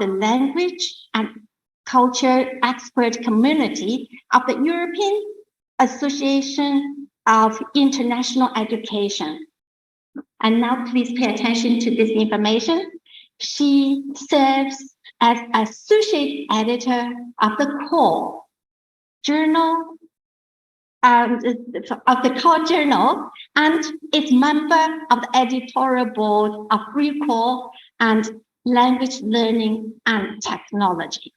the language and culture expert community of the European Association of International Education. And now please pay attention to this information. She serves as associate editor of the core journal, of the core journal, and is member of the editorial board of Recall and Language Learning and Technology.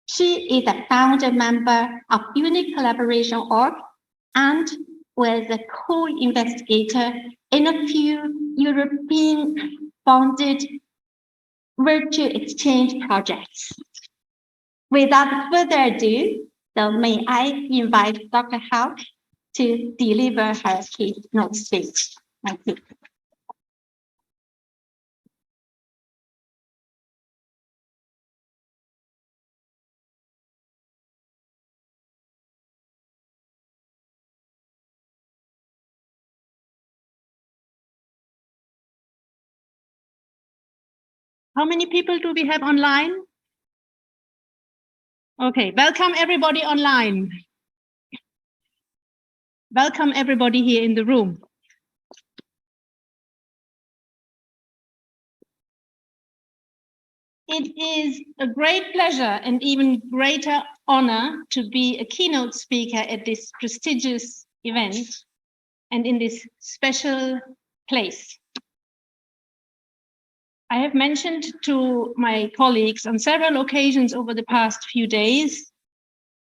She is a founder member of Unique Collaboration Org and was a co-investigator in a few European-funded virtual exchange projects. Without further ado, so may I invite Dr. Hauk to deliver her keynote speech. Thank you. How many people do we have online? Okay, welcome everybody online. Welcome everybody here in the room. It is a great pleasure and even greater honor to be a keynote speaker at this prestigious event and in this special place. I have mentioned to my colleagues on several occasions over the past few days,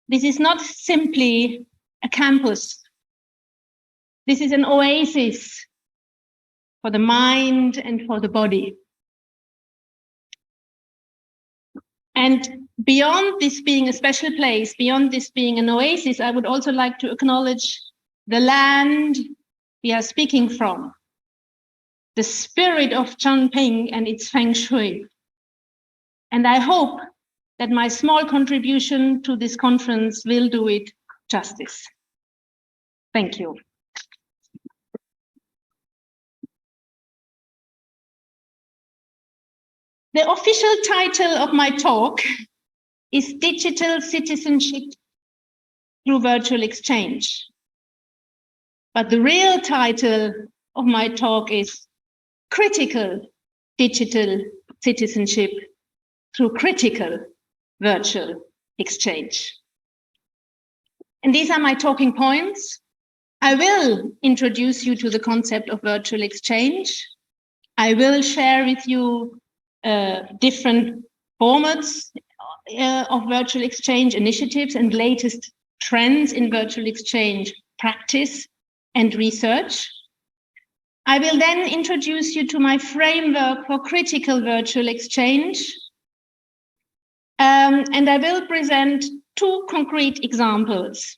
this is not simply a campus. This is an oasis for the mind and for the body. And beyond this being a special place, beyond this being an oasis, I would also like to acknowledge the land we are speaking from, the spirit of Chongping and its feng shui. And I hope that my small contribution to this conference will do it justice. Thank you. The official title of my talk is Digital Citizenship through Virtual Exchange. But the real title of my talk is Critical Digital Citizenship through Critical Virtual Exchange. And these are my talking points. I will introduce you to the concept of virtual exchange. I will share with you different formats of virtual exchange initiatives and latest trends in virtual exchange practice and research. I will then introduce you to my framework for critical virtual exchange. And I will present two concrete examples.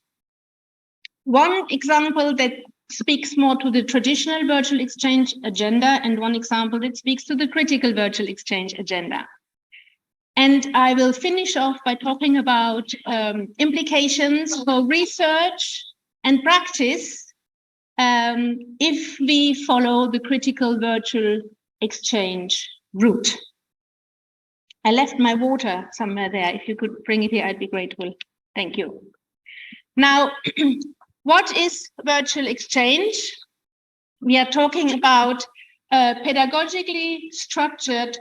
One example that speaks more to the traditional virtual exchange agenda, and one example that speaks to the critical virtual exchange agenda. And I will finish off by talking about implications for research and practice if we follow the critical virtual exchange route. I left my water somewhere there. If you could bring it here, I'd be grateful. Thank you. Now, what is virtual exchange? We are talking about pedagogically structured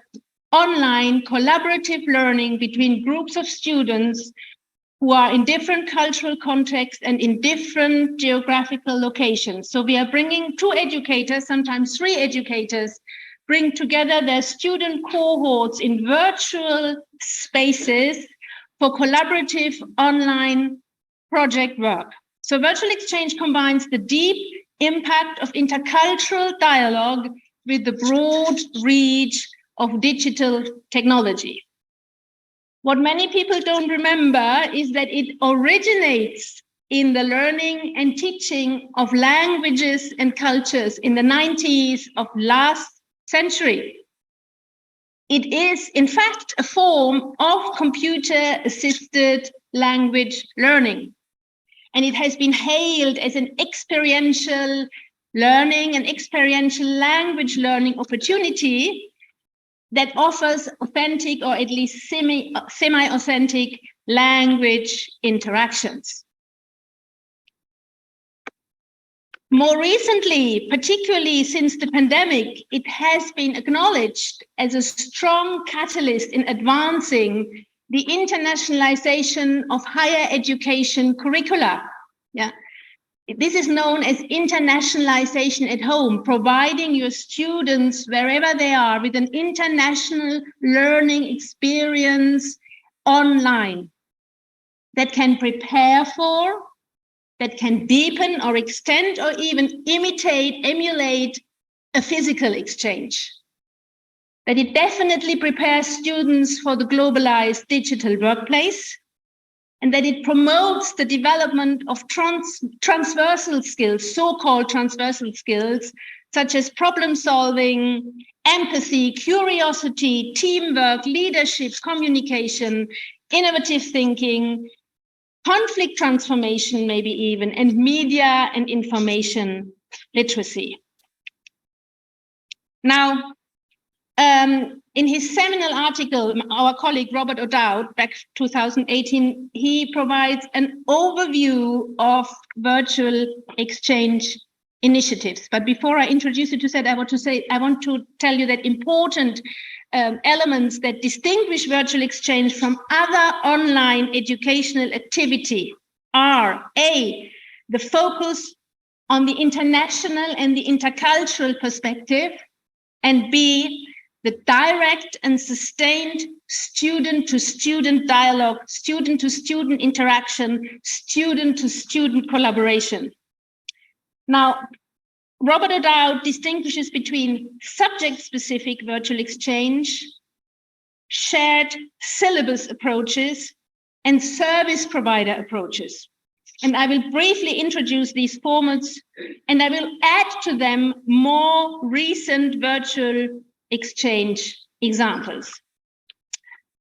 online collaborative learning between groups of students who are in different cultural contexts and in different geographical locations. So we are bringing two educators, sometimes three educators, bring together their student cohorts in virtual spaces for collaborative online project work. So virtual exchange combines the deep impact of intercultural dialogue with the broad reach of digital technology. What many people don't remember is that it originates in the learning and teaching of languages and cultures in the 90s of last century. It is, in fact, a form of computer-assisted language learning. And it has been hailed as an experiential learning and experiential language learning opportunity that offers authentic or at least semi-authentic language interactions. More recently, particularly since the pandemic, it has been acknowledged as a strong catalyst in advancing the internationalization of higher education curricula. Yeah. This is known as internationalization at home, providing your students wherever they are with an international learning experience online that can prepare for, that can deepen or extend or even emulate a physical exchange. That it definitely prepares students for the globalized digital workplace, and that it promotes the development of transversal skills, so-called transversal skills, such as problem solving, empathy, curiosity, teamwork, leadership, communication, innovative thinking, conflict transformation, maybe even, and media and information literacy. Now, in his seminal article, our colleague Robert O'Dowd, back 2018, he provides an overview of virtual exchange initiatives. But before I introduce you to that, I want to tell you that important elements that distinguish virtual exchange from other online educational activity are A, the focus on the international and the intercultural perspective, and B, the direct and sustained student-to-student dialogue, student-to-student interaction, student-to-student collaboration. Now, Robert O'Dowd distinguishes between subject-specific virtual exchange, shared syllabus approaches, and service provider approaches. And I will briefly introduce these formats, and I will add to them more recent virtual exchange examples.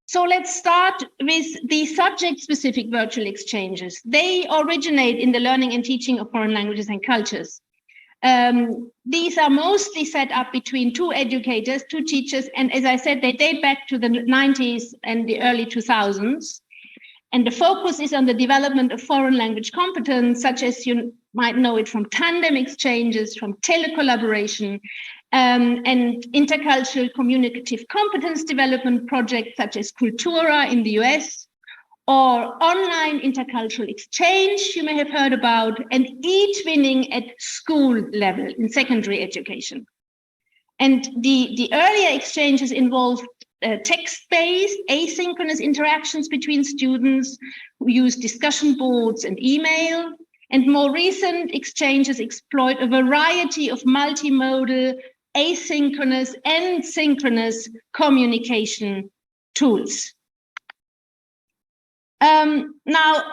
So let's start with the subject-specific virtual exchanges. They originate in the learning and teaching of foreign languages and cultures. These are mostly set up between two educators, two teachers, and as I said, they date back to the 90s and the early 2000s. And the focus is on the development of foreign language competence, such as you might know it from tandem exchanges, from telecollaboration, and intercultural communicative competence development projects such as Cultura in the US, or online intercultural exchange you may have heard about, and e-twinning at school level in secondary education. And the earlier exchanges involved text-based asynchronous interactions between students who use discussion boards and email, and more recent exchanges exploit a variety of multimodal, asynchronous and synchronous communication tools. Now,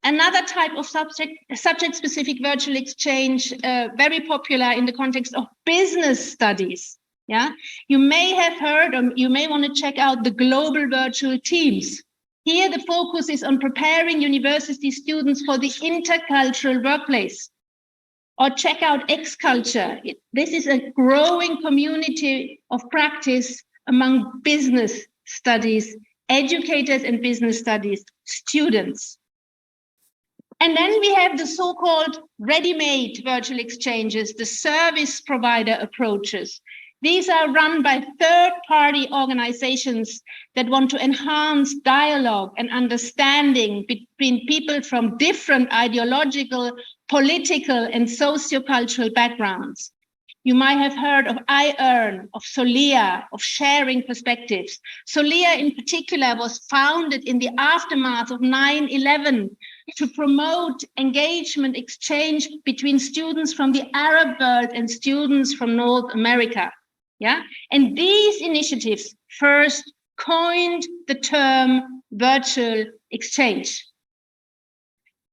another type of subject-specific virtual exchange, very popular in the context of business studies. Yeah, you may have heard, or you may want to check out the global virtual teams. Here, the focus is on preparing university students for the intercultural workplace. Or check out X-Culture. This is a growing community of practice among business studies, educators and business studies students. And then we have the so-called ready-made virtual exchanges, the service provider approaches. These are run by third-party organizations that want to enhance dialogue and understanding between people from different ideological, political, and sociocultural backgrounds. You might have heard of iEarn, of Solia, of sharing perspectives. Solia in particular was founded in the aftermath of 9/11 to promote engagement exchange between students from the Arab world and students from North America. Yeah, and these initiatives first coined the term virtual exchange.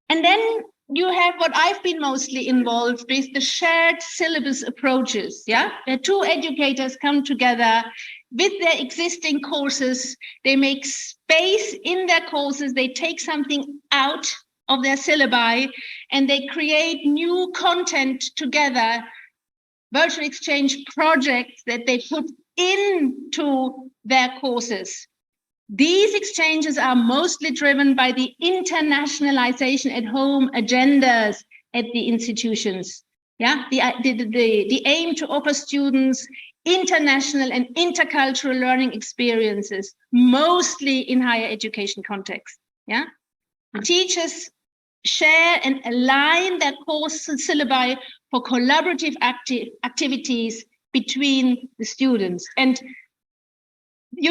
And then you have what I've been mostly involved with, the shared syllabus approaches. Yeah, where two educators come together with their existing courses, they make space in their courses, they take something out of their syllabi, and they create new content together virtual exchange projects that they put into their courses. These exchanges are mostly driven by the internationalization at home agendas at the institutions. Yeah, the aim to offer students international and intercultural learning experiences, mostly in higher education context. Yeah, teachers share and align their course syllabi for collaborative activities between the students. And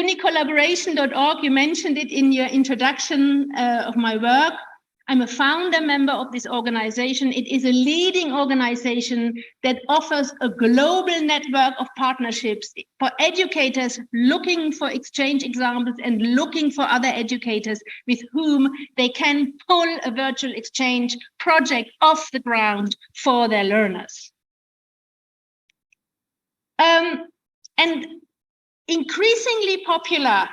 unicollaboration.org, you mentioned it in your introduction of my work. I'm a founder member of this organization. It is a leading organization that offers a global network of partnerships for educators looking for exchange examples and looking for other educators with whom they can pull a virtual exchange project off the ground for their learners. And increasingly popular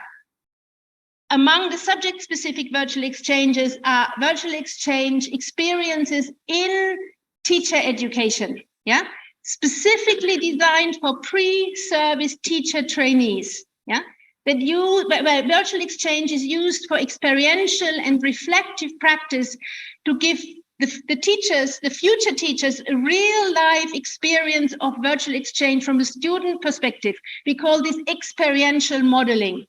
among the subject-specific virtual exchanges are virtual exchange experiences in teacher education, yeah, specifically designed for pre-service teacher trainees, yeah, where virtual exchange is used for experiential and reflective practice to give the teachers, the future teachers, a real-life experience of virtual exchange from a student perspective. We call this experiential modeling,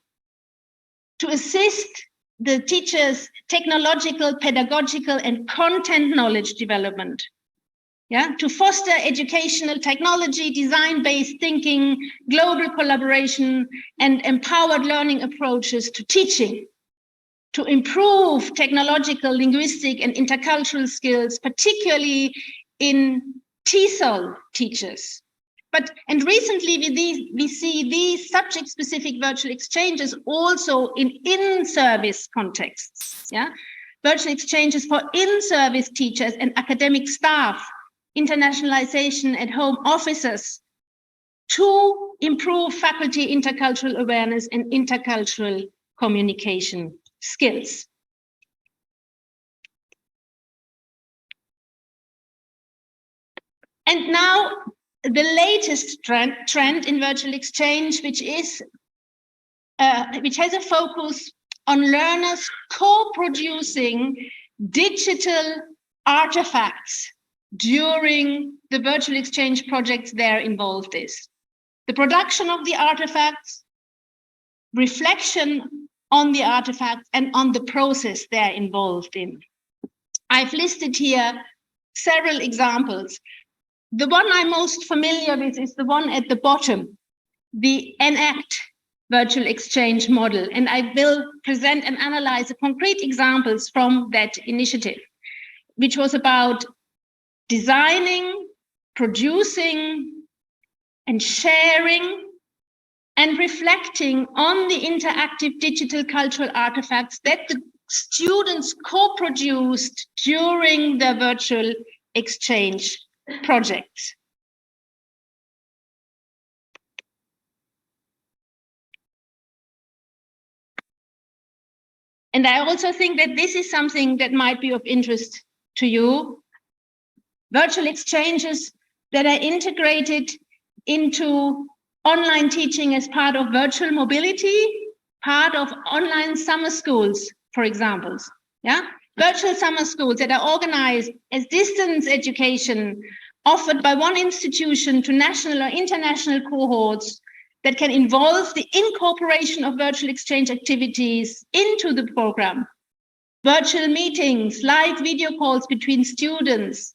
to assist the teachers' technological, pedagogical, and content knowledge development. Yeah, to foster educational technology, design-based thinking, global collaboration, and empowered learning approaches to teaching. To improve technological, linguistic, and intercultural skills, particularly in TESOL teachers. And recently we see these subject-specific virtual exchanges also in service contexts. Yeah, virtual exchanges for in-service teachers and academic staff, internationalization at home officers, to improve faculty intercultural awareness and intercultural communication skills. And now the latest trend in virtual exchange, which has a focus on learners co-producing digital artifacts during the virtual exchange projects they're involved in. The production of the artifacts, reflection on the artifacts, and on the process they're involved in. I've listed here several examples. The one I'm most familiar with is the one at the bottom, the ENACT virtual exchange model. And I will present and analyze the concrete examples from that initiative, which was about designing, producing, and sharing, and reflecting on the interactive digital cultural artifacts that the students co-produced during the virtual exchange project. And I also think that this is something that might be of interest to you. Virtual exchanges that are integrated into online teaching as part of virtual mobility, part of online summer schools, for example. Yeah, virtual summer schools that are organized as distance education offered by one institution to national or international cohorts that can involve the incorporation of virtual exchange activities into the program. Virtual meetings, live video calls between students,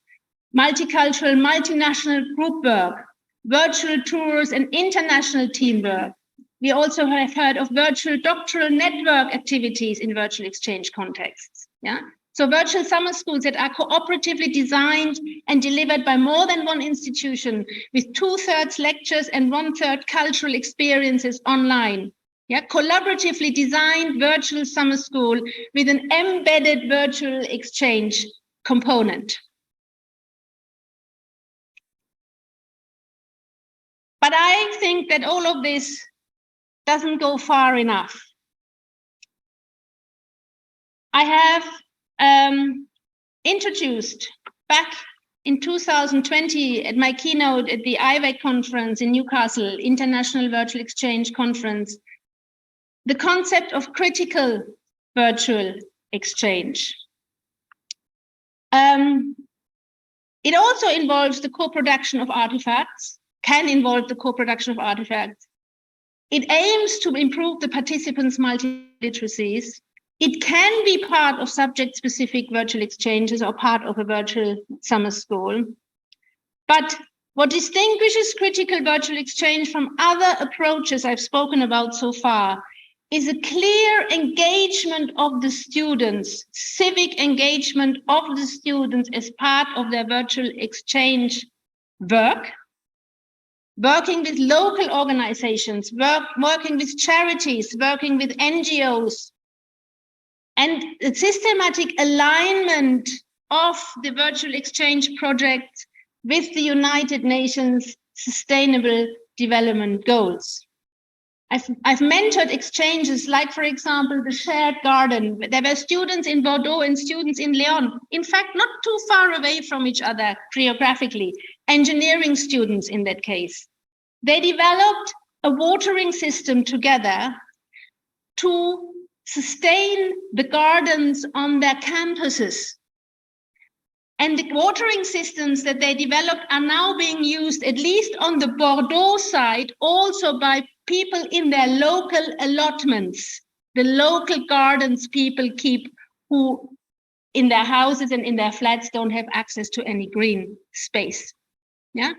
multicultural, multinational group work, virtual tours, and international teamwork. We also have heard of virtual doctoral network activities in virtual exchange contexts. Yeah. So virtual summer schools that are cooperatively designed and delivered by more than one institution, with 2/3 lectures and 1/3 cultural experiences online. Yeah, collaboratively designed virtual summer school with an embedded virtual exchange component. But I think that all of this doesn't go far enough. I have introduced back in 2020 at my keynote at the IVEC conference in Newcastle, International Virtual Exchange Conference, the concept of critical virtual exchange. It also involves the co-production of artifacts, can involve the co-production of artifacts. It aims to improve the participants' multiliteracies. It can be part of subject-specific virtual exchanges or part of a virtual summer school. But what distinguishes critical virtual exchange from other approaches I've spoken about so far is a clear engagement of the students, civic engagement of the students as part of their virtual exchange work, working with local organizations, working with charities, working with NGOs, and the systematic alignment of the virtual exchange project with the United Nations Sustainable Development Goals. I've mentored exchanges like, for example, the shared garden. There were students in Bordeaux and students in Lyon. In fact, not too far away from each other geographically, engineering students in that case. They developed a watering system together to sustain the gardens on their campuses. And the watering systems that they developed are now being used, at least on the Bordeaux side, also by people in their local allotments, the local gardens people keep who in their houses and in their flats don't have access to any green space. Yeah,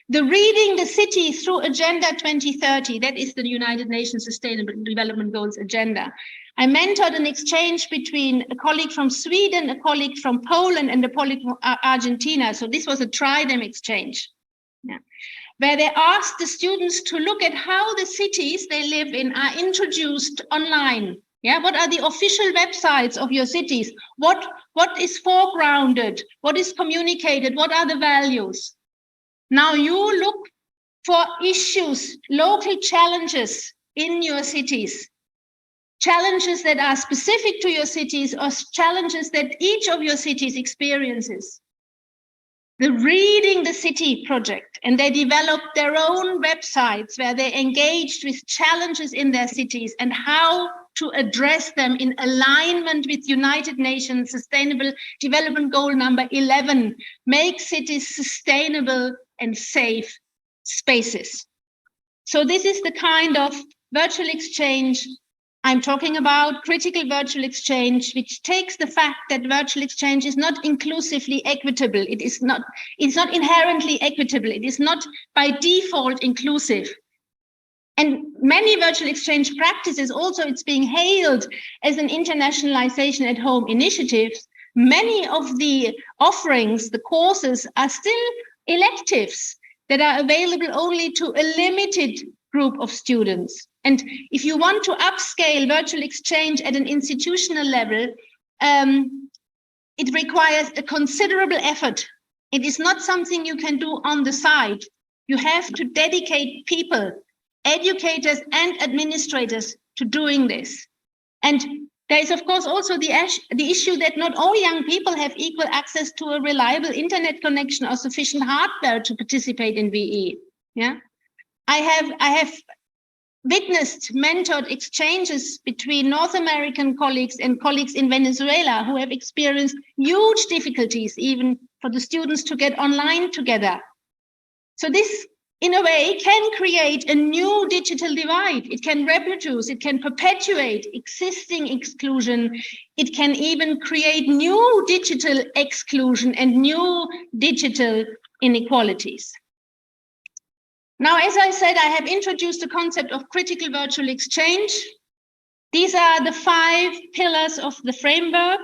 the Reading the City Through Agenda 2030, that is the United Nations Sustainable Development Goals agenda. I mentored an exchange between a colleague from Sweden, a colleague from Poland, and a colleague from Argentina. So this was a tridem exchange, yeah, where they asked the students to look at how the cities they live in are introduced online. Yeah, what are the official websites of your cities? What is foregrounded? What is communicated? What are the values? Now you look for issues, local challenges in your cities, challenges that are specific to your cities or challenges that each of your cities experiences. The Reading the City project, and they developed their own websites where they engaged with challenges in their cities and how to address them in alignment with United Nations Sustainable Development Goal number 11, make cities sustainable and safe spaces. So this is the kind of virtual exchange I'm talking about, critical virtual exchange, which takes the fact that virtual exchange is not inclusively equitable. It's not inherently equitable. It is not by default inclusive. And many virtual exchange practices also, it's being hailed as an internationalization at home initiative. Many of the offerings, the courses are still electives that are available only to a limited group of students. And if you want to upscale virtual exchange at an institutional level, it requires a considerable effort. It is not something you can do on the side. You have to dedicate people, educators and administrators to doing this. And there is, of course, also the issue that not all young people have equal access to a reliable internet connection or sufficient hardware to participate in VE. Yeah, I have witnessed, mentored exchanges between North American colleagues and colleagues in Venezuela who have experienced huge difficulties even for the students to get online together. So this, in a way, can create a new digital divide. It can reproduce, it can perpetuate existing exclusion. It can even create new digital exclusion and new digital inequalities. Now, as I said, I have introduced the concept of critical virtual exchange. These are the 5 pillars of the framework,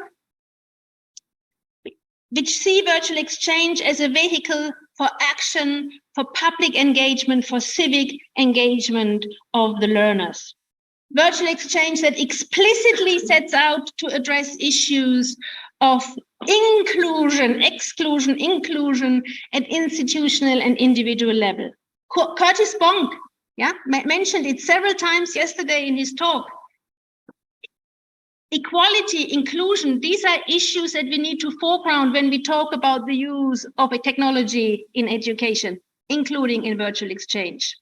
which see virtual exchange as a vehicle for action, for public engagement, for civic engagement of the learners. Virtual exchange that explicitly sets out to address issues of inclusion, exclusion, inclusion at institutional and individual level. Curtis Bonk, yeah, mentioned it several times yesterday in his talk. equality, inclusion, these are issues that we need to foreground when we talk about the use of a technology in education, including in virtual exchange.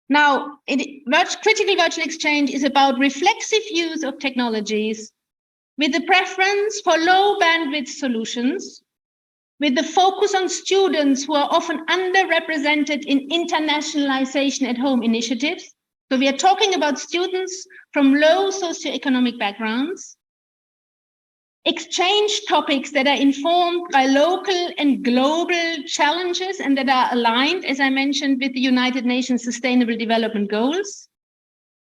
Now, critical virtual exchange is about reflexive use of technologies with a preference for low bandwidth solutions, with the focus on students who are often underrepresented in internationalization at home initiatives. So we are talking about students from low socioeconomic backgrounds, exchange topics that are informed by local and global challenges and that are aligned, as I mentioned, with the United Nations Sustainable Development Goals,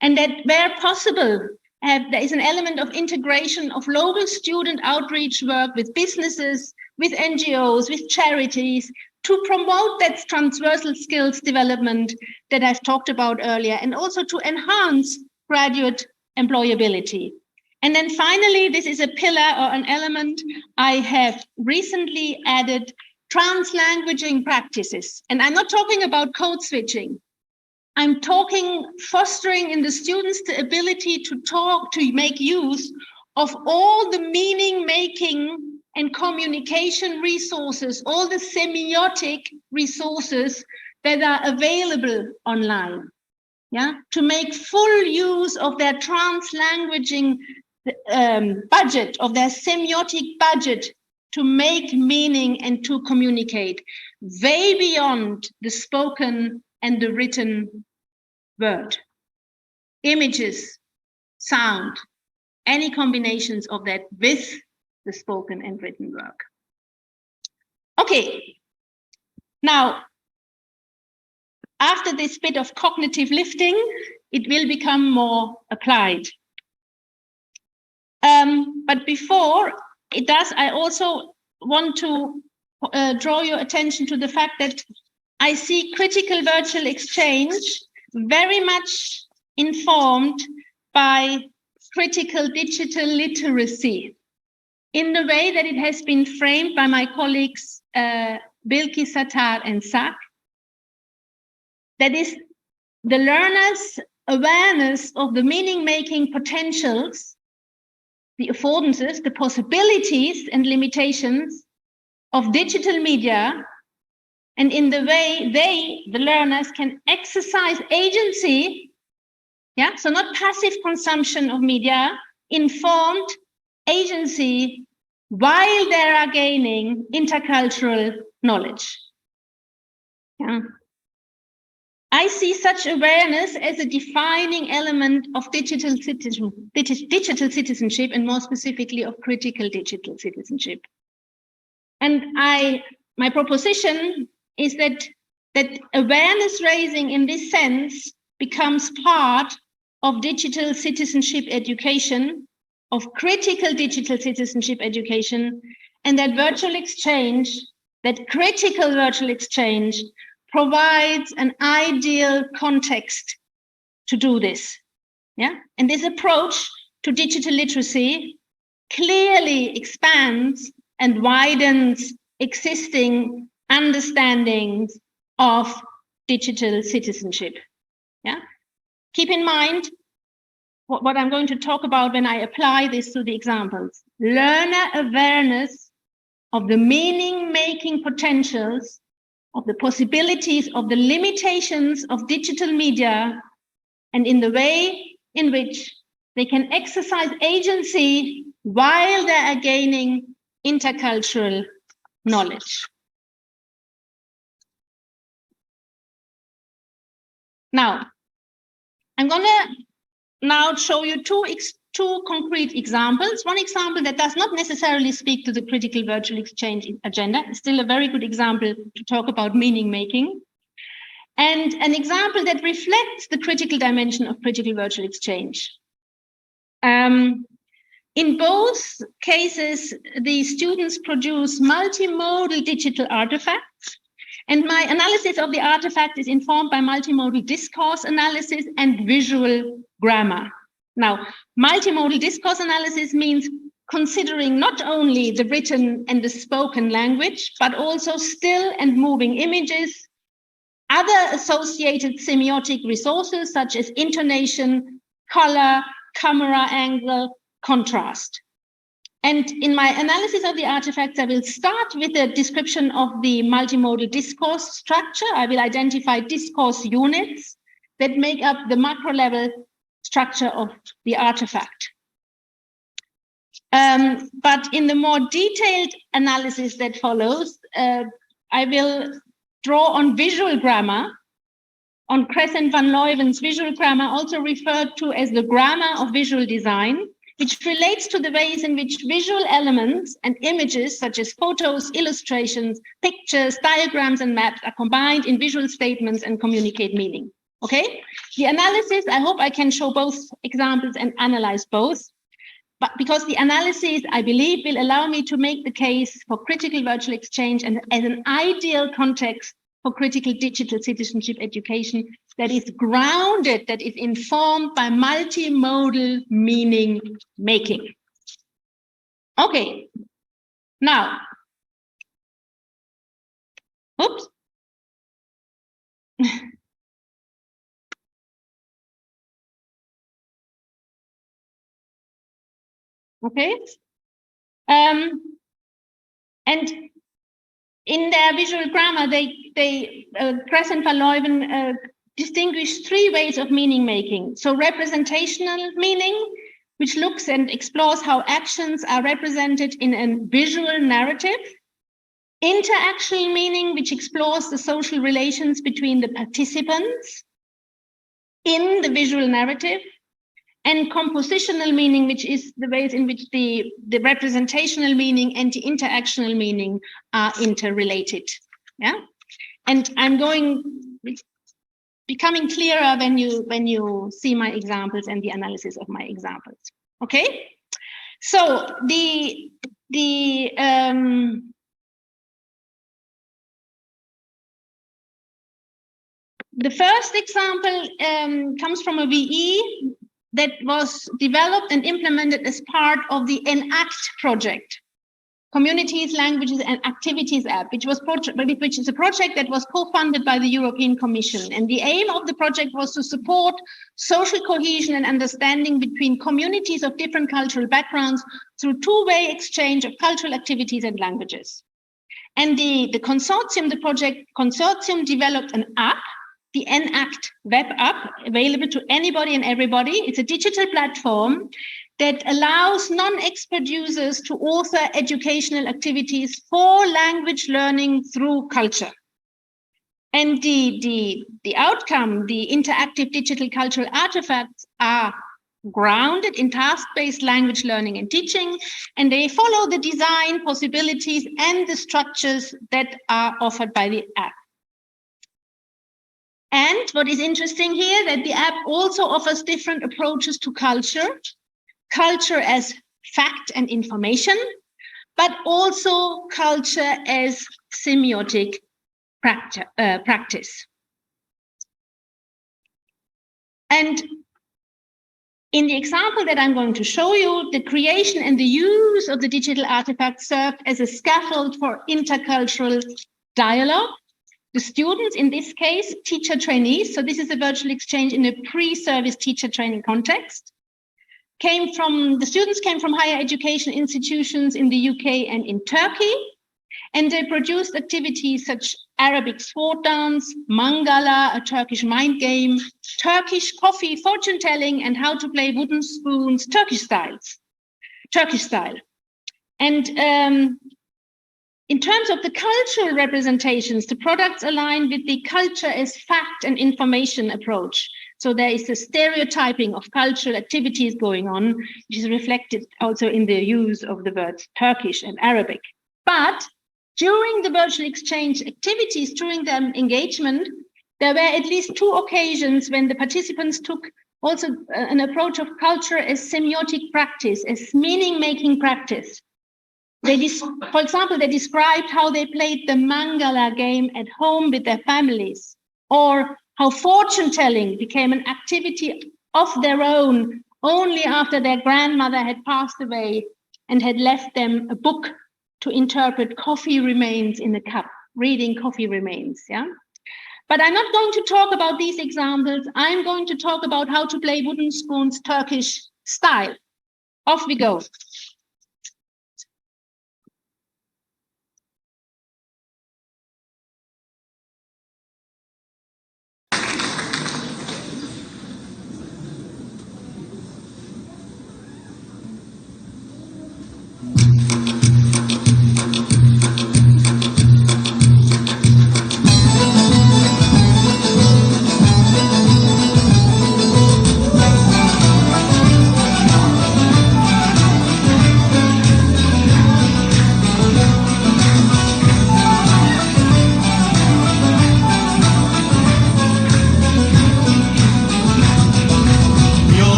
and that where possible, there is an element of integration of local student outreach work with businesses, with NGOs, with charities, to promote that transversal skills development that I've talked about earlier, and also to enhance graduate employability. And then finally, this is a pillar or an element I have recently added, translanguaging practices. And I'm not talking about code switching. I'm talking fostering in the students the ability to talk, to make use of all the meaning making and communication resources, all the semiotic resources that are available online. Yeah, to make full use of their translanguaging budget, of their semiotic budget, to make meaning and to communicate way beyond the spoken and the written word. Images, sound, any combinations of that with the spoken and written work. Okay, now, after this bit of cognitive lifting, it will become more applied. But before it does, I also want to draw your attention to the fact that I see critical virtual exchange very much informed by critical digital literacy in the way that it has been framed by my colleagues Bilki, Sattar and Sak. That is the learner's awareness of the meaning-making potentials, the affordances, the possibilities and limitations of digital media, and in the way the learners, can exercise agency, yeah, so not passive consumption of media, informed agency while they are gaining intercultural knowledge. Yeah. I see such awareness as a defining element of digital citizenship, and more specifically of critical digital citizenship. And my proposition is that awareness raising in this sense becomes part of digital citizenship education, of critical digital citizenship education, and that virtual exchange, that critical virtual exchange, provides an ideal context to do this. Yeah, and this approach to digital literacy clearly expands and widens existing understandings of digital citizenship. Yeah, keep in mind what I'm going to talk about when I apply this to the examples. Learner awareness of the meaning-making potentials, of the possibilities, of the limitations of digital media, and in the way in which they can exercise agency while they are gaining intercultural knowledge. Now, I'm going to now show you two concrete examples. One example that does not necessarily speak to the critical virtual exchange agenda, is still a very good example to talk about meaning making, and an example that reflects the critical dimension of critical virtual exchange. In both cases, the students produce multimodal digital artifacts, and my analysis of the artifact is informed by multimodal discourse analysis and visual grammar. Now, multimodal discourse analysis means considering not only the written and the spoken language, but also still and moving images, other associated semiotic resources such as intonation, color, camera angle, contrast. And in my analysis of the artifacts, I will start with a description of the multimodal discourse structure. I will identify discourse units that make up the macro level structure of the artifact. But in the more detailed analysis that follows, I will draw on visual grammar, on Crescent van Leuven's visual grammar, also referred to as the grammar of visual design, which relates to the ways in which visual elements and images such as photos, illustrations, pictures, diagrams, and maps are combined in visual statements and communicate meaning. Okay, the analysis, I hope I can show both examples and analyze both, but because the analysis, I believe, will allow me to make the case for critical virtual exchange and as an ideal context for critical digital citizenship education that is grounded, that is informed by multimodal meaning making. Okay, now, oops. Okay, and in their visual grammar, Crescent van Leuven distinguish three ways of meaning making. So representational meaning, which looks and explores how actions are represented in a visual narrative. Interactional meaning, which explores the social relations between the participants in the visual narrative. And compositional meaning, which is the ways in which the representational meaning and the interactional meaning are interrelated. Yeah, and I'm becoming clearer when you see my examples and the analysis of my examples. Okay, so the first example comes from a VE that was developed and implemented as part of the ENACT project, Communities, Languages and Activities app, which is a project that was co-funded by the European Commission. And the aim of the project was to support social cohesion and understanding between communities of different cultural backgrounds through two-way exchange of cultural activities and languages. And the project consortium developed an app, the ENACT web app, available to anybody and everybody. It's a digital platform that allows non-expert users to author educational activities for language learning through culture. And the outcome, the interactive digital cultural artifacts, are grounded in task-based language learning and teaching, and they follow the design possibilities and the structures that are offered by the app. And what is interesting here, that the app also offers different approaches to culture as fact and information, but also culture as semiotic practice. And in the example that I'm going to show you, the creation and the use of the digital artifacts served as a scaffold for intercultural dialogue. The students, in this case, teacher trainees, so this is a virtual exchange in a pre-service teacher training context, the students came from higher education institutions in the UK and in Turkey, and they produced activities such Arabic sword dance, mangala, a Turkish mind game, Turkish coffee fortune telling, and how to play wooden spoons, Turkish style. And in terms of the cultural representations, the products align with the culture as fact and information approach. So there is a stereotyping of cultural activities going on, which is reflected also in the use of the words Turkish and Arabic. But during the virtual exchange activities, during the engagement, there were at least two occasions when the participants took also an approach of culture as semiotic practice, as meaning-making practice. For example, they described how they played the mangala game at home with their families, or how fortune telling became an activity of their own only after their grandmother had passed away and had left them a book to interpret coffee remains in a cup, reading coffee remains, yeah? But I'm not going to talk about these examples. I'm going to talk about how to play wooden spoons Turkish style. Off we go.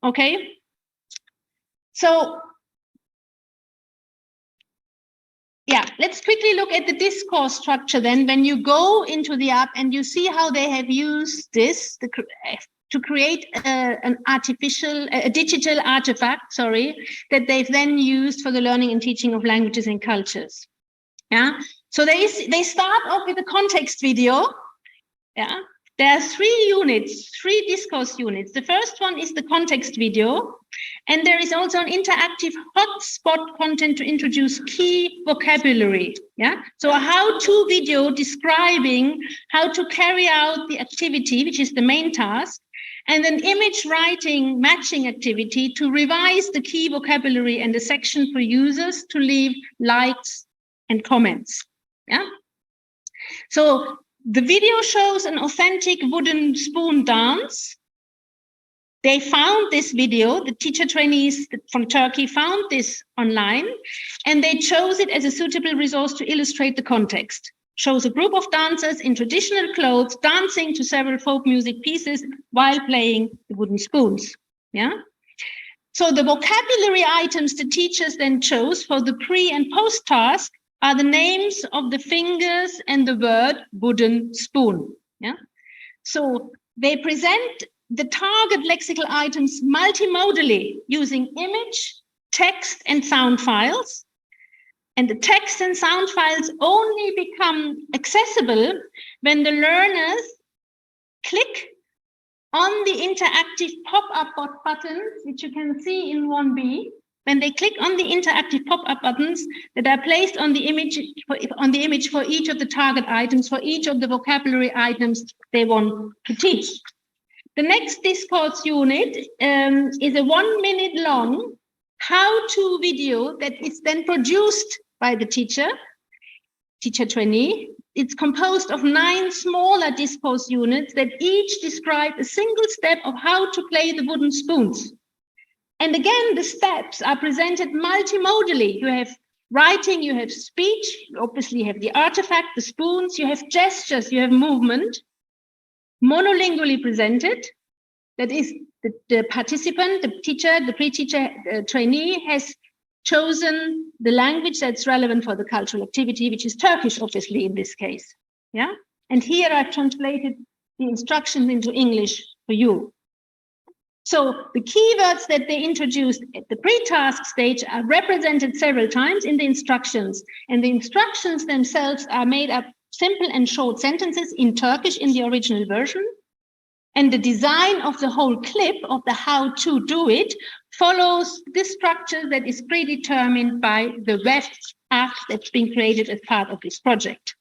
Okay, so yeah, let's quickly look at the discourse structure then. When you go into the app and you see how they have used this to create a digital artifact, that they've then used for the learning and teaching of languages and cultures. Yeah, so they start off with a context video. Yeah. There are three discourse units. The first one is the context video, and there is also an interactive hotspot content to introduce key vocabulary. Yeah, so a how-to video describing how to carry out the activity, which is the main task, and an image writing matching activity to revise the key vocabulary and a section for users to leave likes and comments. Yeah, so the video shows an authentic wooden spoon dance. They found this video, the teacher trainees from Turkey found this online, and they chose it as a suitable resource to illustrate the context. Shows a group of dancers in traditional clothes dancing to several folk music pieces while playing the wooden spoons. Yeah. So the vocabulary items the teachers then chose for the pre and post task are the names of the fingers and the word wooden spoon. Yeah. So they present the target lexical items multimodally using image, text, and sound files. And the text and sound files only become accessible when the learners click on the interactive pop-up buttons, which you can see in 1B. When they click on the interactive pop-up buttons that are placed on the image for each of the target items, for each of the vocabulary items they want to teach. The next discourse unit is a 1 minute long how-to video that is then produced by the teacher trainee. It's composed of 9 smaller discourse units that each describe a single step of how to play the wooden spoons. And again, the steps are presented multimodally. You have writing, you have speech, you obviously have the artifact, the spoons, you have gestures, you have movement, monolingually presented. That is, the participant, the teacher, the pre-teacher trainee has chosen the language that's relevant for the cultural activity, which is Turkish, obviously, in this case. Yeah. And here I've translated the instructions into English for you. So the keywords that they introduced at the pre-task stage are represented several times in the instructions, and the instructions themselves are made up simple and short sentences in Turkish in the original version. And the design of the whole clip of the how to do it follows this structure that is predetermined by the web app that's been created as part of this project.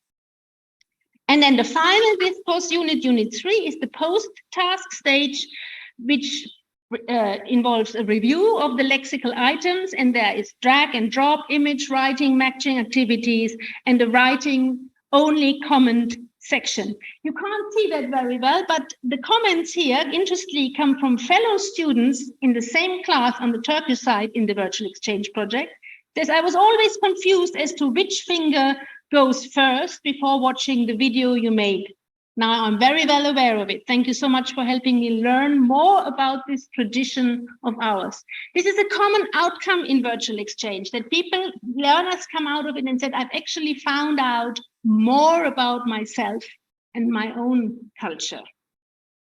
And then the final discourse unit, unit 3, is the post-task stage, which involves a review of the lexical items, and there is drag and drop, image writing, matching activities, and the writing only comment section. You can't see that very well, but the comments here, interestingly, come from fellow students in the same class on the Turkish side in the virtual exchange project. Says, I was always confused as to which finger goes first before watching the video you made. Now I'm very well aware of it. Thank you so much for helping me learn more about this tradition of ours. This is a common outcome in virtual exchange, that learners come out of it and said, I've actually found out more about myself and my own culture.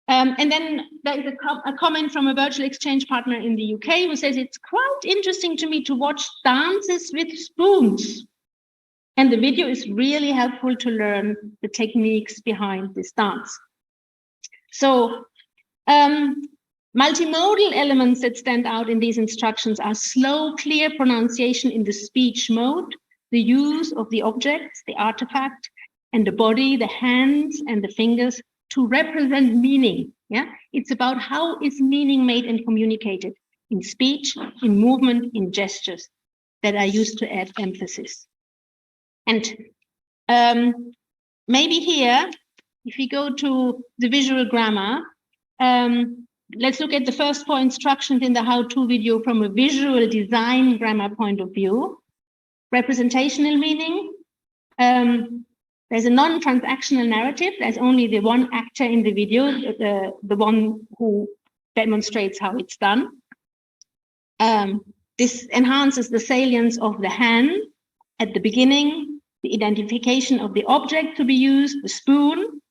And then there is a comment from a virtual exchange partner in the UK who says, it's quite interesting to me to watch dances with spoons. And the video is really helpful to learn the techniques behind this dance. So multimodal elements that stand out in these instructions are slow, clear pronunciation in the speech mode, the use of the objects, the artifact, and the body, the hands and the fingers to represent meaning. Yeah, it's about how is meaning made and communicated in speech, in movement, in gestures that are used to add emphasis. And maybe here, if we go to the visual grammar, let's look at the first 4 instructions in the how-to video from a visual design grammar point of view. Representational meaning. There's a non-transactional narrative. There's only the one actor in the video, the one who demonstrates how it's done. This enhances the salience of the hand at the beginning, the identification of the object to be used, the spoon,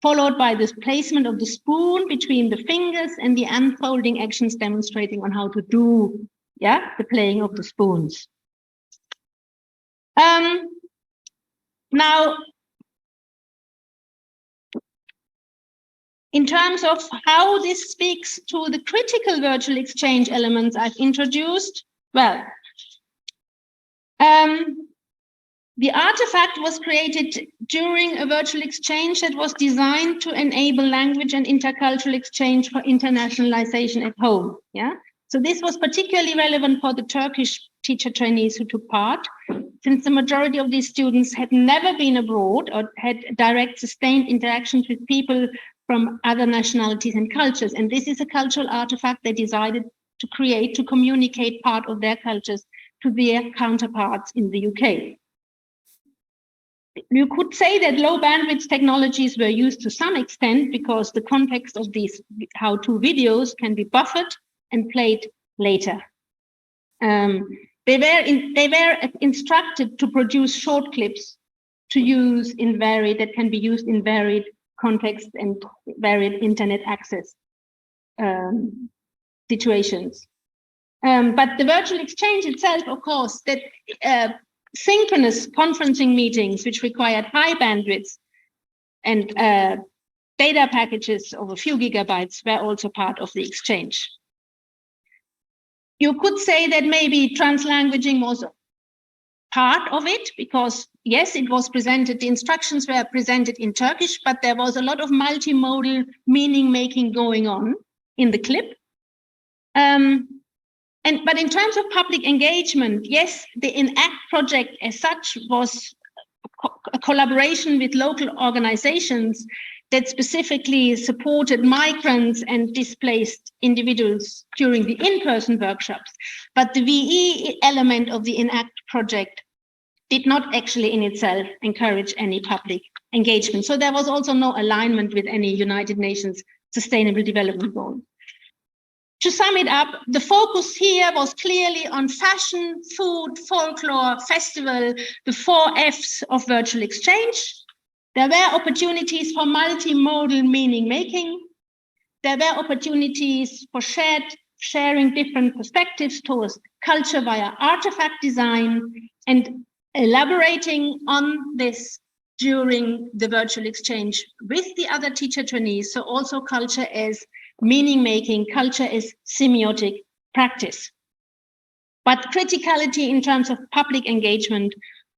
followed by the placement of the spoon between the fingers and the unfolding actions demonstrating on how to do, the playing of the spoons. Now, in terms of how this speaks to the critical virtual exchange elements I've introduced, well, the artifact was created during a virtual exchange that was designed to enable language and intercultural exchange for internationalization at home. Yeah, so this was particularly relevant for the Turkish teacher trainees who took part, since the majority of these students had never been abroad or had direct sustained interactions with people from other nationalities and cultures. And this is a cultural artifact they decided to create to communicate part of their cultures to their counterparts in the UK. You could say that low bandwidth technologies were used to some extent because the context of these how-to videos can be buffered and played later. They were instructed to produce short clips to use that can be used in varied contexts and varied internet access situations. But the virtual exchange itself, of course, that synchronous conferencing meetings, which required high bandwidths and data packages of a few gigabytes, were also part of the exchange. You could say that maybe translanguaging was part of it because, yes, it was presented, the instructions were presented in Turkish, but there was a lot of multimodal meaning making going on in the clip. But in terms of public engagement, yes, the ENACT project as such was a collaboration with local organizations that specifically supported migrants and displaced individuals during the in-person workshops. But the VE element of the ENACT project did not actually in itself encourage any public engagement. So there was also no alignment with any United Nations Sustainable Development Goal. To sum it up, the focus here was clearly on fashion, food, folklore, festival, the 4 Fs of virtual exchange. There were opportunities for multimodal meaning making. There were opportunities for sharing different perspectives towards culture via artifact design and elaborating on this during the virtual exchange with the other teacher trainees. So also culture as meaning making, culture is semiotic, practice. But criticality in terms of public engagement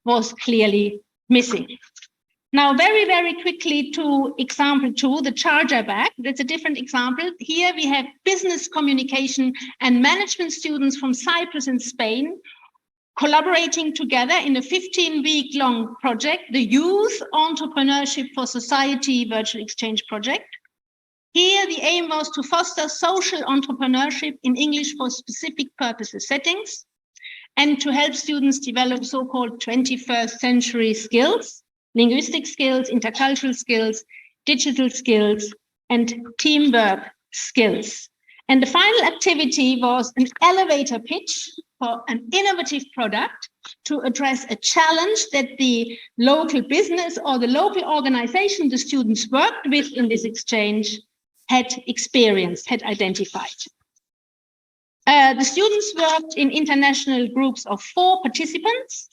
was clearly missing. Now, very, very quickly to example 2, the charger bag. That's a different example. Here we have business communication and management students from Cyprus and Spain collaborating together in a 15-week-long project, the Youth Entrepreneurship for Society Virtual Exchange Project. Here, the aim was to foster social entrepreneurship in English for specific purposes settings and to help students develop so-called 21st century skills, linguistic skills, intercultural skills, digital skills, and teamwork skills. And the final activity was an elevator pitch for an innovative product to address a challenge that the local business or the local organization the students worked with in this exchange had experienced, had identified. The students worked in international groups of 4 participants.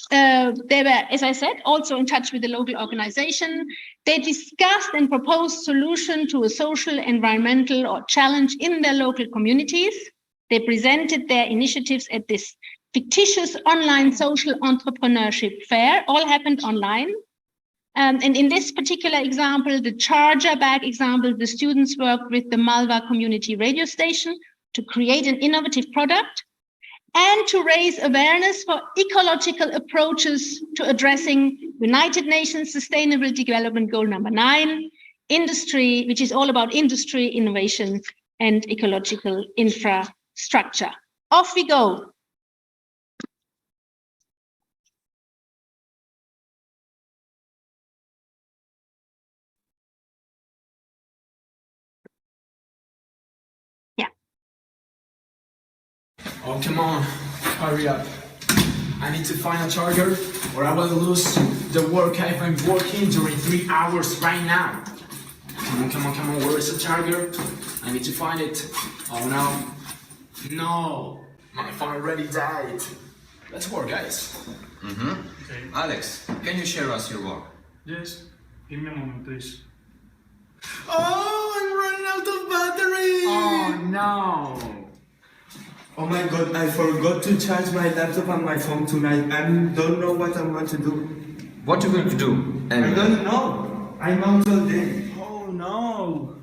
They were, as I said, also in touch with the local organization. They discussed and proposed solutions to a social, environmental, or challenge in their local communities. They presented their initiatives at this fictitious online social entrepreneurship fair. All happened online. And in this particular example, the charger bag example, the students worked with the Malva community radio station to create an innovative product and to raise awareness for ecological approaches to addressing United Nations Sustainable Development Goal number 9, industry, which is all about industry, innovation, and ecological infrastructure. Off we go. Oh, come on, hurry up. I need to find a charger or I will lose the work I've been working during 3 hours right now. Come on, where is the charger? I need to find it. Oh no. No, my phone already died. Let's work, guys. Okay. Alex, can you share us your work? Yes. Give me a moment, please. Oh, I'm running out of battery! Oh no! Oh my god, I forgot to charge my laptop and my phone tonight. I don't know what I'm going to do. What you going to do? I don't know. I'm out all day. Oh no!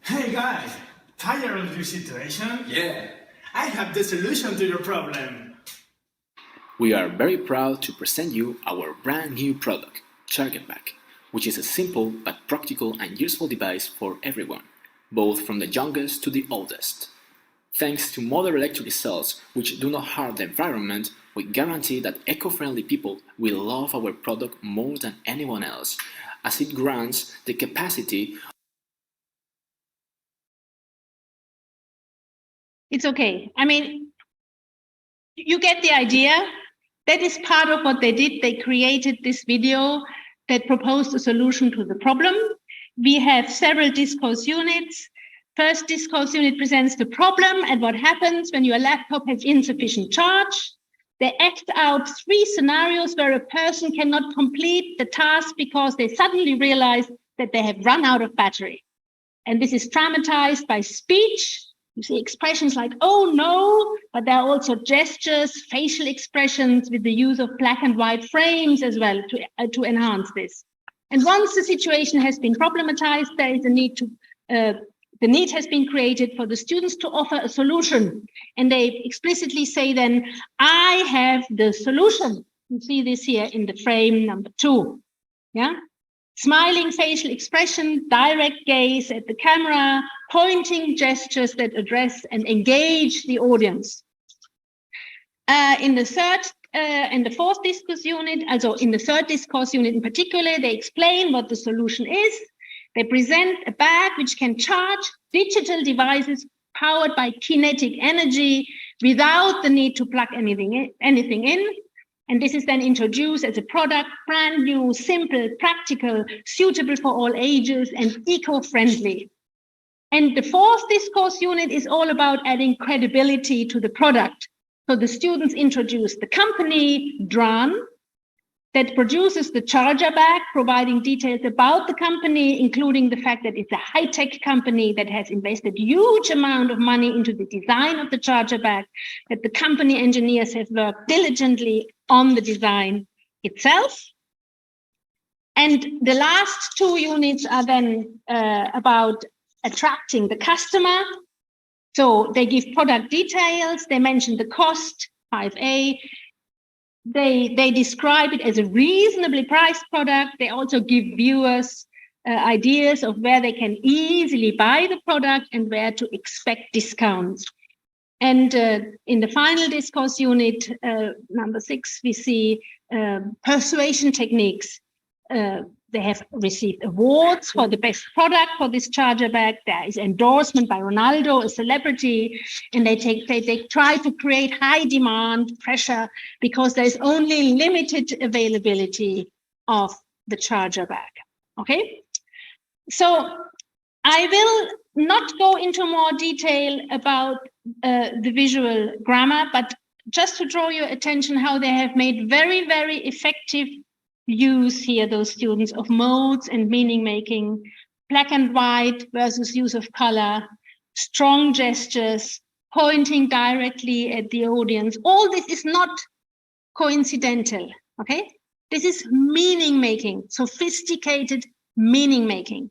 Hey guys, tired of your situation? Yeah. I have the solution to your problem. We are very proud to present you our brand new product, Charger Bag, which is a simple but practical and useful device for everyone, both from the youngest to the oldest. Thanks to modern electric cells which do not harm the environment, we guarantee that eco-friendly people will love our product more than anyone else, as it grants the capacity. It's okay. I mean, you get the idea. That is part of what they did. They created this video that proposed a solution to the problem. We have several discourse units. First discourse unit presents the problem and what happens when your laptop has insufficient charge. They act out 3 scenarios where a person cannot complete the task because they suddenly realize that they have run out of battery. And this is dramatized by speech. You see expressions like, oh no, but there are also gestures, facial expressions with the use of black and white frames as well to enhance this. And once the situation has been problematized, there is a need to, the need has been created for the students to offer a solution. And they explicitly say then, I have the solution. You see this here in the frame number 2. Yeah. Smiling facial expression, direct gaze at the camera, pointing gestures that address and engage the audience. In the third and the fourth discourse unit, also in the third discourse unit in particular, they explain what the solution is. They present a bag which can charge digital devices powered by kinetic energy without the need to plug anything in. And this is then introduced as a product, brand new, simple, practical, suitable for all ages, and eco-friendly. And the fourth discourse unit is all about adding credibility to the product. So the students introduce the company, Dran. that produces the charger bag, providing details about the company, including the fact that it's a high-tech company that has invested huge amount of money into the design of the charger bag, that the company engineers have worked diligently on the design itself. And the last two units are then about attracting the customer. So they give product details, they mention the cost, 5A, they describe it as a reasonably priced product. They also give viewers ideas of where they can easily buy the product and where to expect discounts. And in the final discourse unit, number 6, we see persuasion techniques. They have received awards for the best product for this charger bag. There is endorsement by Ronaldo, a celebrity, and they try to create high demand pressure because there's only limited availability of the charger bag. Okay, so I will not go into more detail about the visual grammar, but just to draw your attention how they have made very, very effective use here, those students, of modes and meaning making, black and white versus use of color, strong gestures, pointing directly at the audience. All this is not coincidental, okay? This is meaning making, sophisticated meaning making.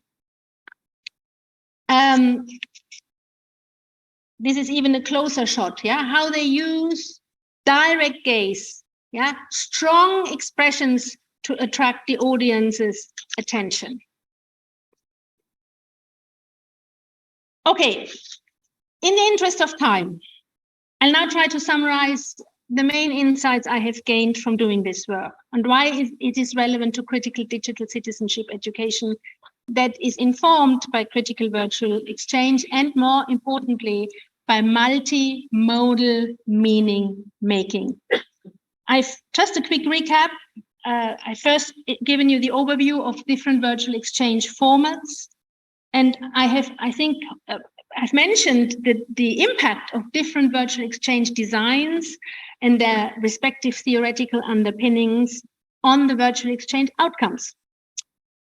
This is even a closer shot, yeah? How they use direct gaze, yeah? Strong expressions to attract the audience's attention. Okay, in the interest of time, I'll now try to summarize the main insights I have gained from doing this work and why it is relevant to critical digital citizenship education that is informed by critical virtual exchange and, more importantly, by multimodal meaning making. I've just a quick recap. I first given you the overview of different virtual exchange formats, and I've mentioned the impact of different virtual exchange designs and their respective theoretical underpinnings on the virtual exchange outcomes.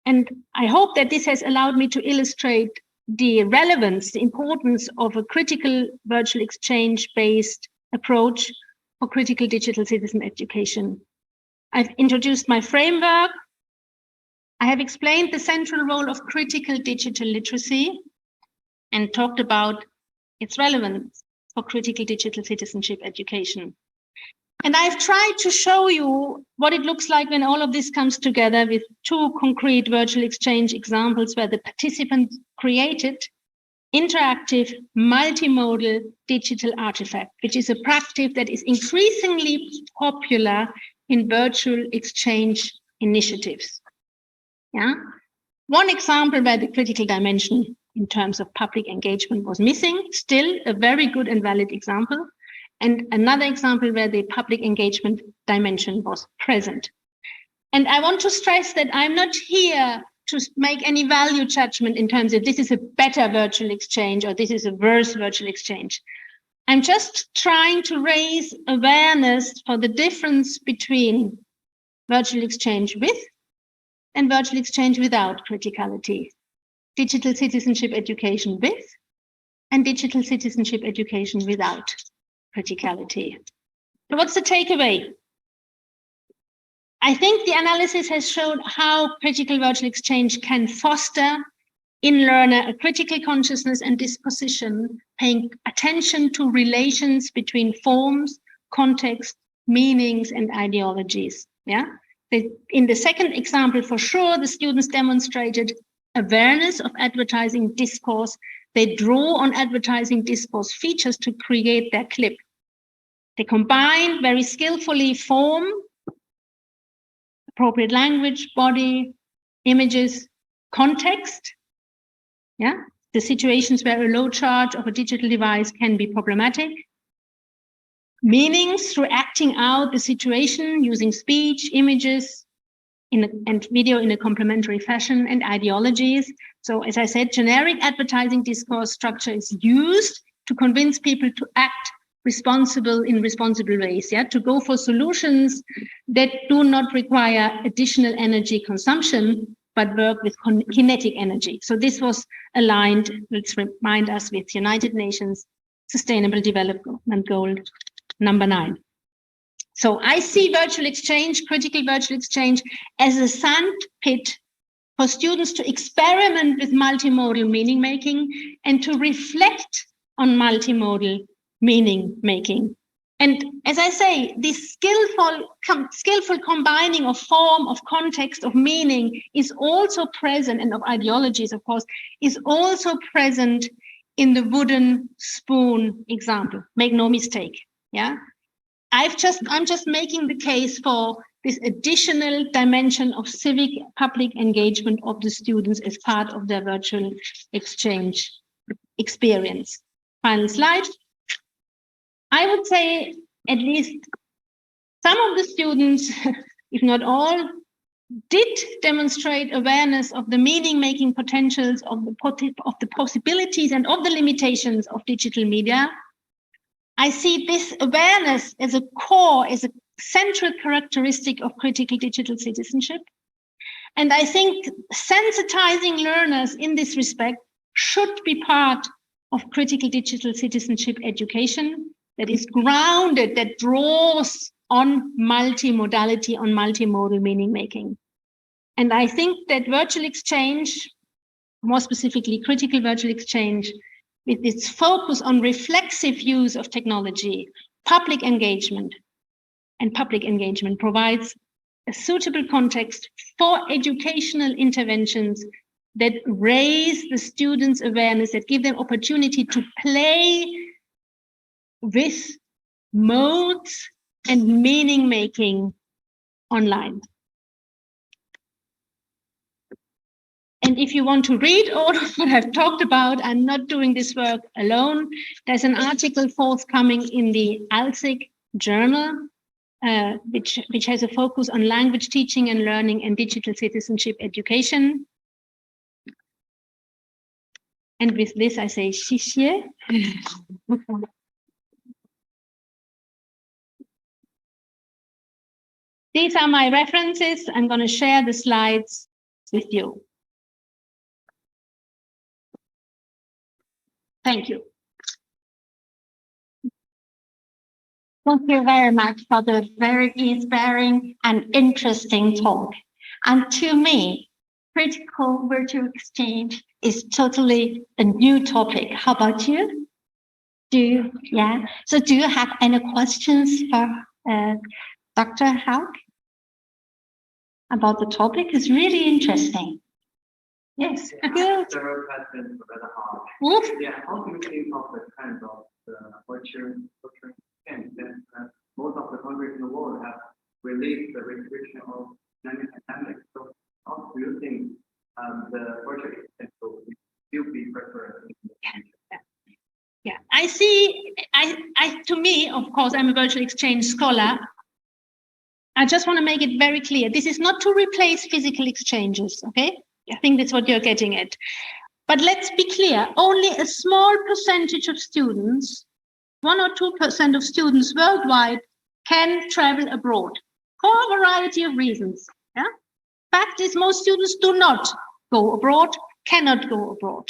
And I hope that this has allowed me to illustrate the relevance, the importance of a critical virtual exchange-based approach for critical digital citizen education. I've introduced my framework. I have explained the central role of critical digital literacy and talked about its relevance for critical digital citizenship education. And I've tried to show you what it looks like when all of this comes together with two concrete virtual exchange examples where the participants created interactive multimodal digital artifact, which is a practice that is increasingly popular in virtual exchange initiatives. Yeah. One example where the critical dimension in terms of public engagement was missing, still a very good and valid example. And another example where the public engagement dimension was present. And I want to stress that I'm not here to make any value judgment in terms of this is a better virtual exchange or this is a worse virtual exchange. I'm just trying to raise awareness for the difference between virtual exchange with and virtual exchange without criticality. Digital citizenship education with and digital citizenship education without criticality. So what's the takeaway? I think the analysis has showed how critical virtual exchange can foster in learner a critical consciousness and disposition, paying attention to relations between forms, context, meanings, and ideologies. Yeah. In the second example, for sure, the students demonstrated awareness of advertising discourse. They draw on advertising discourse features to create their clip. They combine very skillfully form, appropriate language, body, images, context. Yeah, the situations where a low charge of a digital device can be problematic. Meanings through acting out the situation using speech, images, and video in a complementary fashion, and ideologies. So as I said, generic advertising discourse structure is used to convince people to act responsible ways, to go for solutions that do not require additional energy consumption, but work with kinetic energy. So this was aligned, let's remind us, with United Nations Sustainable Development Goal number 9. So I see virtual exchange, critical virtual exchange, as a sandpit for students to experiment with multimodal meaning making and to reflect on multimodal meaning making. And as I say, this skillful combining of form, of context, of meaning is also present, and of ideologies, of course, is also present in the wooden spoon example. Make no mistake. Yeah. I'm just making the case for this additional dimension of civic public engagement of the students as part of their virtual exchange experience. Final slide. I would say at least some of the students, if not all, did demonstrate awareness of the meaning-making potentials of the possibilities and of the limitations of digital media. I see this awareness as a core, as a central characteristic of critical digital citizenship. And I think sensitizing learners in this respect should be part of critical digital citizenship education that is grounded, that draws on multimodality, on multimodal meaning making. And I think that virtual exchange, more specifically critical virtual exchange, with its focus on reflexive use of technology, public engagement provides a suitable context for educational interventions that raise the students' awareness, that give them opportunity to play with modes and meaning making online. And if you want to read all of what I've talked about, I'm not doing this work alone. There's an article forthcoming in the ALSIC journal, which has a focus on language teaching and learning and digital citizenship education. And with this, I say xixie. These are my references. I'm going to share the slides with you. Thank you. Thank you very much for the very inspiring and interesting talk. And to me, critical virtual exchange is totally a new topic. How about you? So do you have any questions for Dr. Haug about the topic? It's really interesting. Yes, good. Several questions for Dr. Haug. Oof. Yeah, how do you think of the kind of virtual exchange that most of the countries in the world have released the restriction of pandemic? So how do you think the virtual exchange will still be preferred in the future? Yeah, I see, to me, of course, I'm a virtual exchange scholar. I just want to make it very clear. This is not to replace physical exchanges, okay? I think that's what you're getting at. But let's be clear, only a small percentage of students, 1 or 2% of students worldwide can travel abroad for a variety of reasons. Yeah? Fact is, most students do not go abroad, cannot go abroad.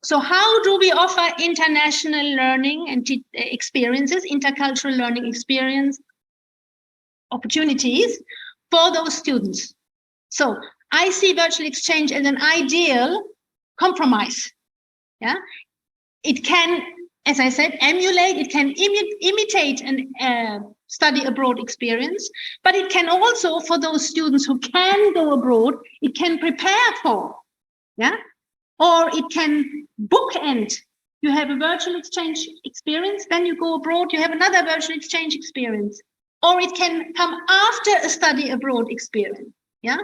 So how do we offer international learning and experiences, intercultural learning experience opportunities for those students? So I see virtual exchange as an ideal compromise. Yeah, it can, as I said, emulate, it can imitate an study abroad experience, but it can also, for those students who can go abroad, it can prepare for, yeah, or it can bookend. You have a virtual exchange experience, then you go abroad, you have another virtual exchange experience, or it can come after a study abroad experience. Yeah,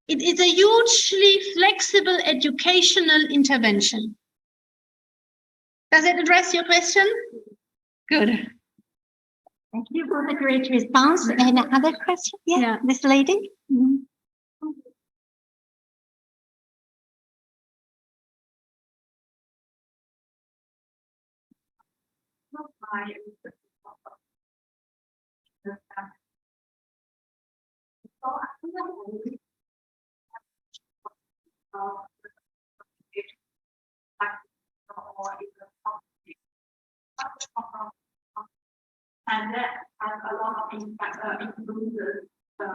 it is a hugely flexible educational intervention. Does it address your question? Good. Thank you for the great response. And another question? Yeah. This lady. Mm-hmm. And that has a lot of influences to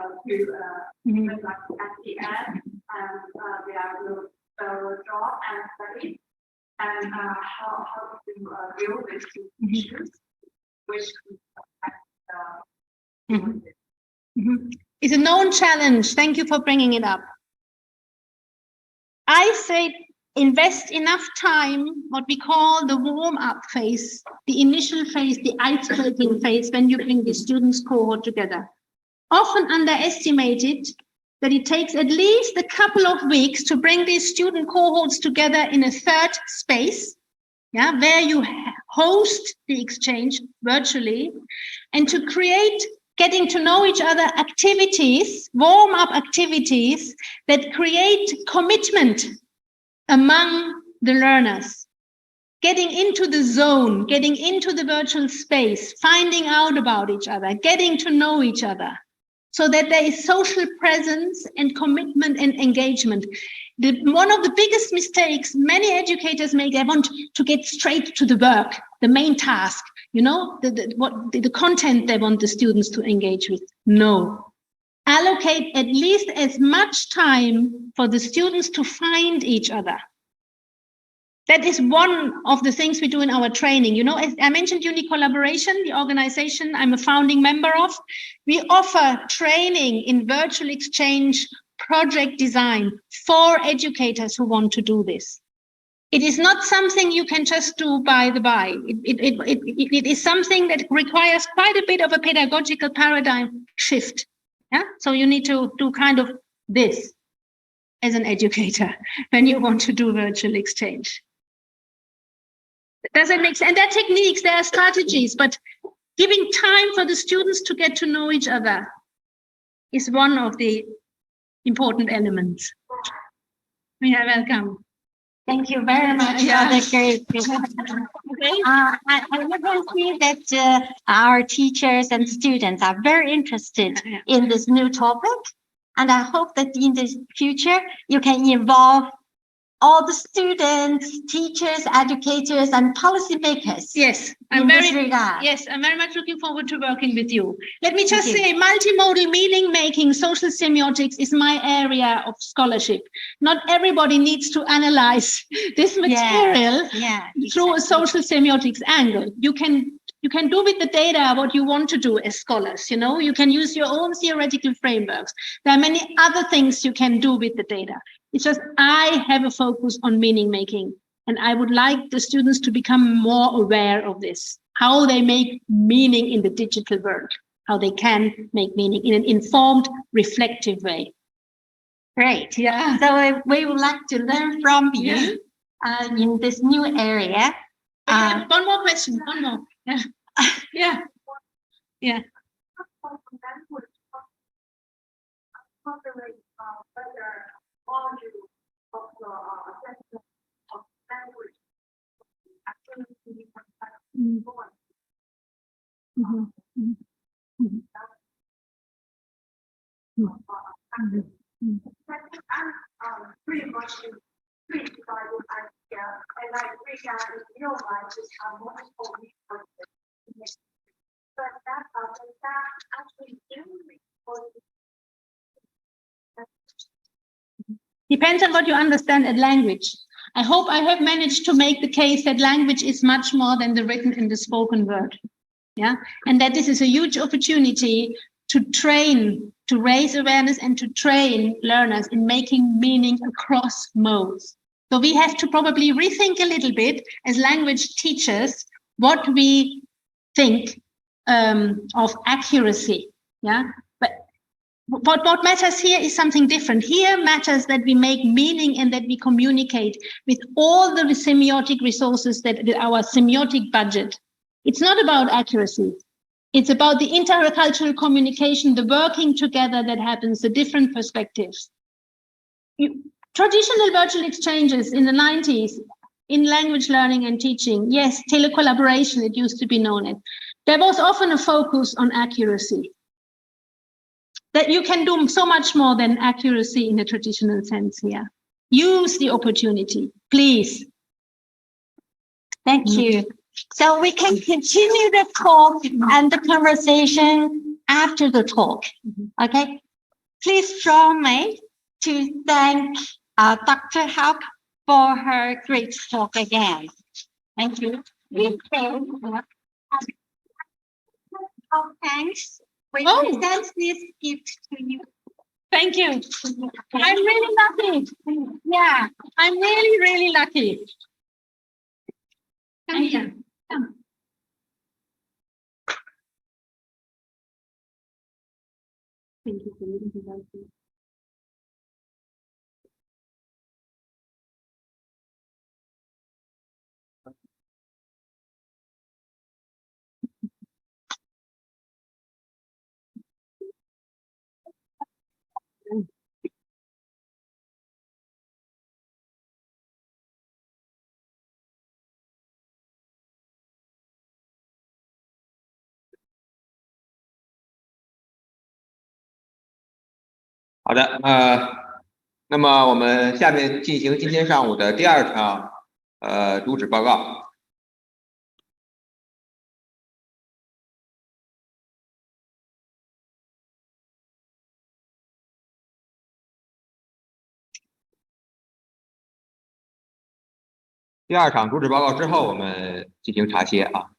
like SES and their job and studies, and how to deal with these issues, which It's a known challenge. Thank you for bringing it up. I say invest enough time, what we call the warm-up phase, the initial phase, the ice-breaking phase, when you bring the students cohort together. Often underestimated that it takes at least a couple of weeks to bring these student cohorts together in a third space, where you host the exchange virtually, and to create getting to know each other activities, warm-up activities that create commitment among the learners, getting into the zone, getting into the virtual space, finding out about each other, getting to know each other, so that there is social presence and commitment and engagement. One of the biggest mistakes many educators make, they want to get straight to the work, the main task, the content they want the students to engage with. No. Allocate at least as much time for the students to find each other. That is one of the things we do in our training. As I mentioned, Uni Collaboration, the organization I'm a founding member of, we offer training in virtual exchange project design for educators who want to do this. It is not something you can just do by the by. It is something that requires quite a bit of a pedagogical paradigm shift. So you need to do kind of this as an educator when you want to do virtual exchange. Does it make sense? And there are techniques, there are strategies, but giving time for the students to get to know each other is one of the important elements. Yeah, welcome. Thank you very much for the great presentation. I can see that our teachers and students are very interested in this new topic, and I hope that in the future you can involve all the students, teachers, educators, and policymakers. Yes, I'm very much looking forward to working with you. Let me just say, multimodal meaning making, social semiotics is my area of scholarship. Not everybody needs to analyze this material through a social semiotics angle. You can do with the data what you want to do as scholars. You can use your own theoretical frameworks. There are many other things you can do with the data. It's just I have a focus on meaning making, and I would like the students to become more aware of this, how they make meaning in the digital world, how they can make meaning in an informed, reflective way. Great. Yeah. So we would like to learn from you in this new area. One more question. One more. Yeah. Pretty much intrigued by this idea, and I think that in real life is multiple resources. But does that actually Depends on what you understand at language. I hope I have managed to make the case that language is much more than the written and the spoken word. And that this is a huge opportunity to train, to raise awareness and to train learners in making meaning across modes. So we have to probably rethink a little bit as language teachers what we think of accuracy. But what matters here is something different. Here matters that we make meaning and that we communicate with all the semiotic resources that our semiotic budget. It's not about accuracy. It's about the intercultural communication, the working together that happens, the different perspectives. Traditional virtual exchanges in the 90s in language learning and teaching, yes, telecollaboration, it used to be known as. there was often a focus on accuracy. That you can do so much more than accuracy in a traditional sense here. Use the opportunity, please. Thank you. So we can continue the talk and the conversation after the talk. Okay. Please join me to thank Dr. Hauck for her great talk again. Thank you. Oh, thanks. We present this gift to you. Thank you. I'm really lucky. Yeah, I'm really, really lucky. Thank you. Thank you. 好的，那么我们下面进行今天上午的第二场主旨报告。第二场主旨报告之后，我们进行茶歇啊。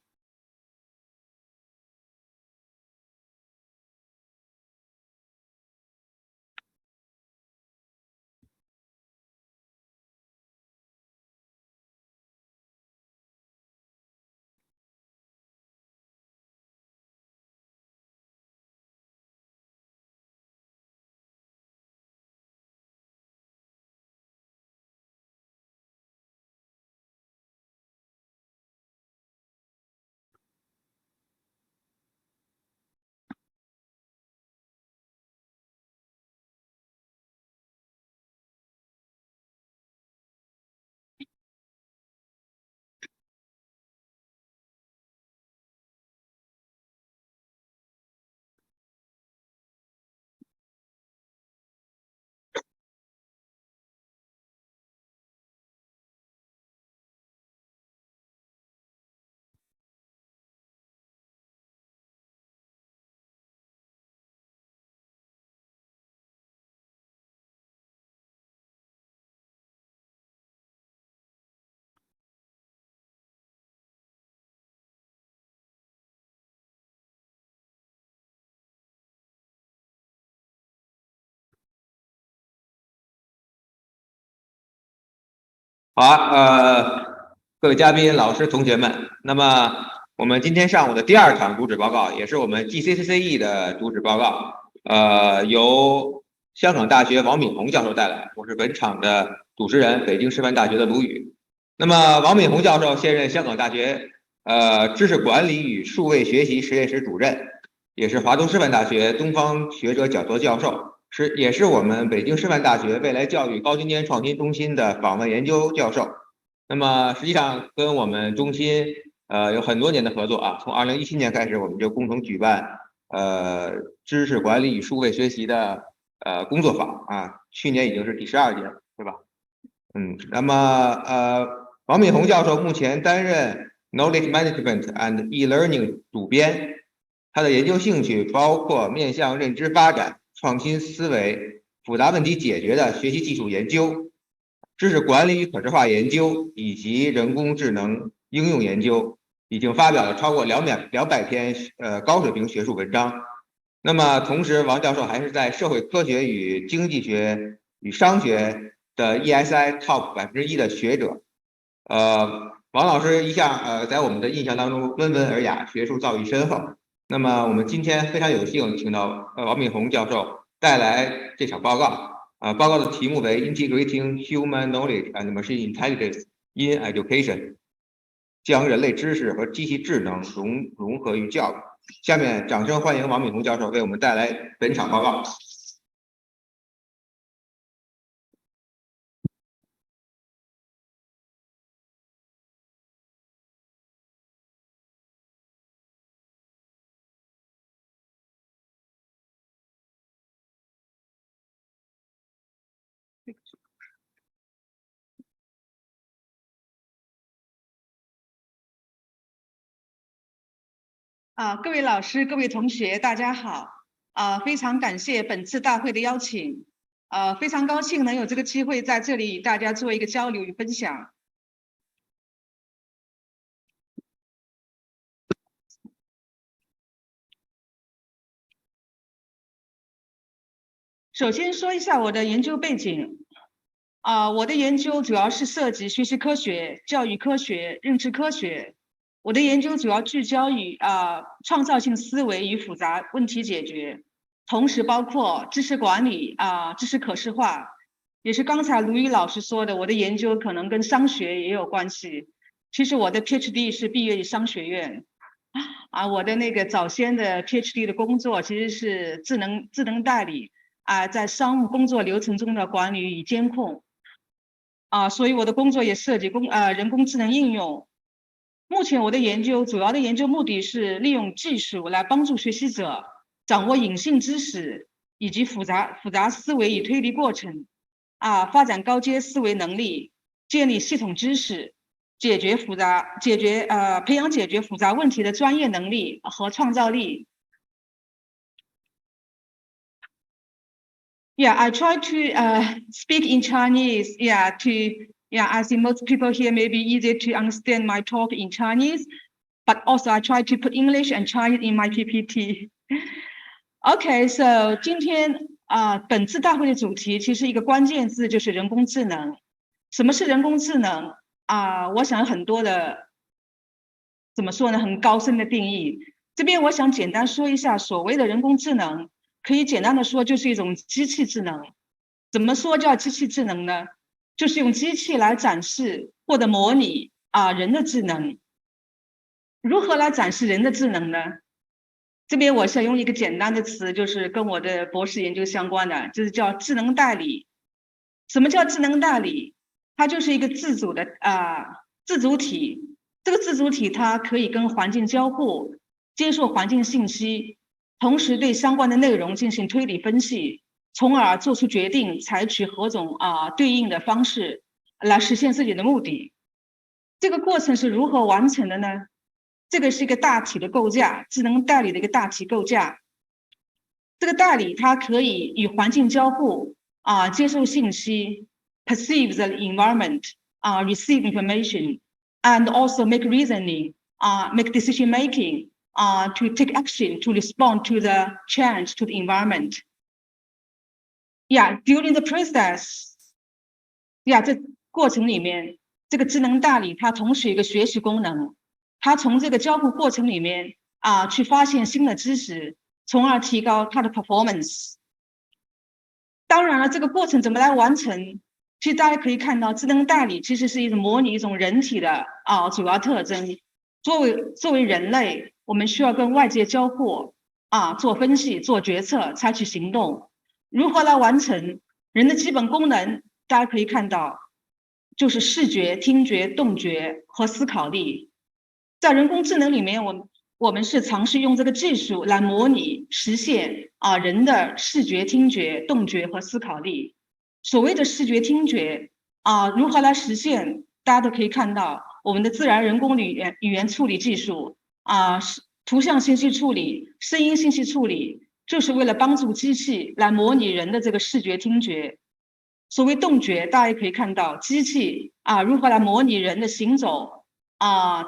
好，各位嘉宾、老师、同学们，那么我们今天上午的第二场主旨报告，也是我们 GCCCE 的主旨报告，由香港大学王敏宏教授带来，我是本场的主持人，北京师范大学的卢宇。那么王敏宏教授现任香港大学知识管理与数位学习实验室主任，也是华东师范大学东方学者讲座教授。也是我们北京师范大学未来教育高精尖创新中心的访问研究教授。那么实际上跟我们中心有很多年的合作啊，从2017年开始我们就共同举办知识管理与数位学习的工作坊啊，去年已经是第12届了，对吧？那么王敏宏教授目前担任 Knowledge Management and E-Learning 主编，他的研究兴趣包括面向认知发展、创新思维、复杂问题解决的学习技术研究、知识管理与可视化研究以及人工智能应用研究，已经发表了超过200篇高水平学术文章。那么同时，王教授还是在社会科学与经济学与商学的 ESI Top 1%的学者。王老师一向在我们的印象当中温文尔雅，学术造诣深厚。那么我们今天非常有幸请到王敏宏教授带来这场报告，报告的题目为 Integrating Human Knowledge and Machine Intelligence in Education， 将人类知识和机器智能融合于教育。下面掌声欢迎王敏宏教授为我们带来本场报告。各位老师、各位同学，大家好。非常感谢本次大会的邀请。非常高兴能有这个机会在这里与大家做一个交流与分享。首先说一下我的研究背景。我的研究主要是涉及学习科学、教育科学、认知科学。我的研究主要聚焦于创造性思维与复杂问题解决，同时包括知识管理知识可视化，也是刚才卢宇老师说的，我的研究可能跟商学也有关系。其实我的 PhD 是毕业于商学院，我的那个早先的 PhD 的工作其实是智能代理在商务工作流程中的管理与监控所以我的工作也涉及人工智能应用。目前我的主要的研究目的是利用技术来帮助学习者掌握隐性知识以及复杂思维与推理过程发展高阶思维能力，建立系统知识，培养解决复杂问题的专业能力和创造力。Yeah, I try to speak in Chinese. I think most people here may be easy to understand my talk in Chinese, but also I try to put English and Chinese in my PPT. Okay, so 今天本次大会的主题其实一个关键字就是人工智能。什么是人工智能我想很多的怎么说呢，很高深的定义。这边我想简单说一下所谓的人工智能，可以简单的说就是一种机器智能。怎么说叫机器智能呢？就是用机器来展示或者模拟人的智能。如何来展示人的智能呢？这边我想用一个简单的词，就是跟我的博士研究相关的，就是叫智能代理。什么叫智能代理？它就是一个自主体。这个自主体它可以跟环境交互，接受环境信息，同时对相关的内容进行推理分析，从而做出决定，采取何种对应的方式来实现自己的目的。这个过程是如何完成的呢？这个是一个大体的构架，智能代理的一个大体构架。这个代理它可以与环境交互接受信息 ，perceive the environment receive information and also make reasoning make decision making to take action to respond to the change to the environment. Yeah, during the process, 这过程里面，这个智能代理它同时有一个学习功能，它从这个交互过程里面去发现新的知识，从而提高它的 performance。当然了，这个过程怎么来完成？其实大家可以看到，智能代理其实是一种模拟一种人体的主要特征。作为人类，我们需要跟外界交互做分析、做决策、采取行动。如何来完成？人的基本功能，大家可以看到，就是视觉、听觉、动觉和思考力。在人工智能里面，我们是尝试用这个技术来模拟实现人的视觉、听觉、动觉和思考力。所谓的视觉、听觉如何来实现？大家都可以看到，我们的自然人工语言处理技术图像信息处理、声音信息处理，就是为了帮助机器来模拟人的这个视觉、听觉。所谓动觉，大家也可以看到，机器如何来模拟人的行走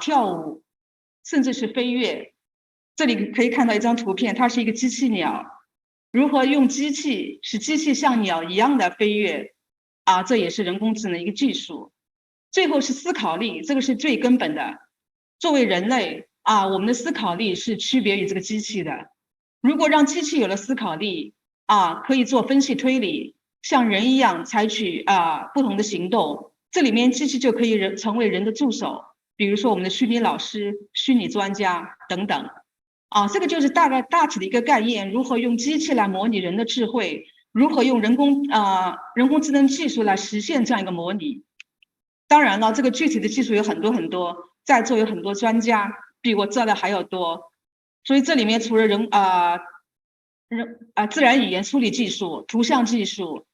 跳舞，甚至是飞跃。这里可以看到一张图片，它是一个机器鸟，如何用机器使机器像鸟一样的飞跃这也是人工智能一个技术。最后是思考力，这个是最根本的。作为人类我们的思考力是区别于这个机器的。如果让机器有了思考力可以做分析推理，像人一样采取不同的行动，这里面机器就可以成为人的助手，比如说我们的虚拟老师、虚拟专家等等这个就是大体的一个概念，如何用机器来模拟人的智慧，如何用人工智能技术来实现这样一个模拟。当然了，这个具体的技术有很多很多，在座有很多专家，比我知道的还要多。所以这里面除了自然语言处理技术、图像技术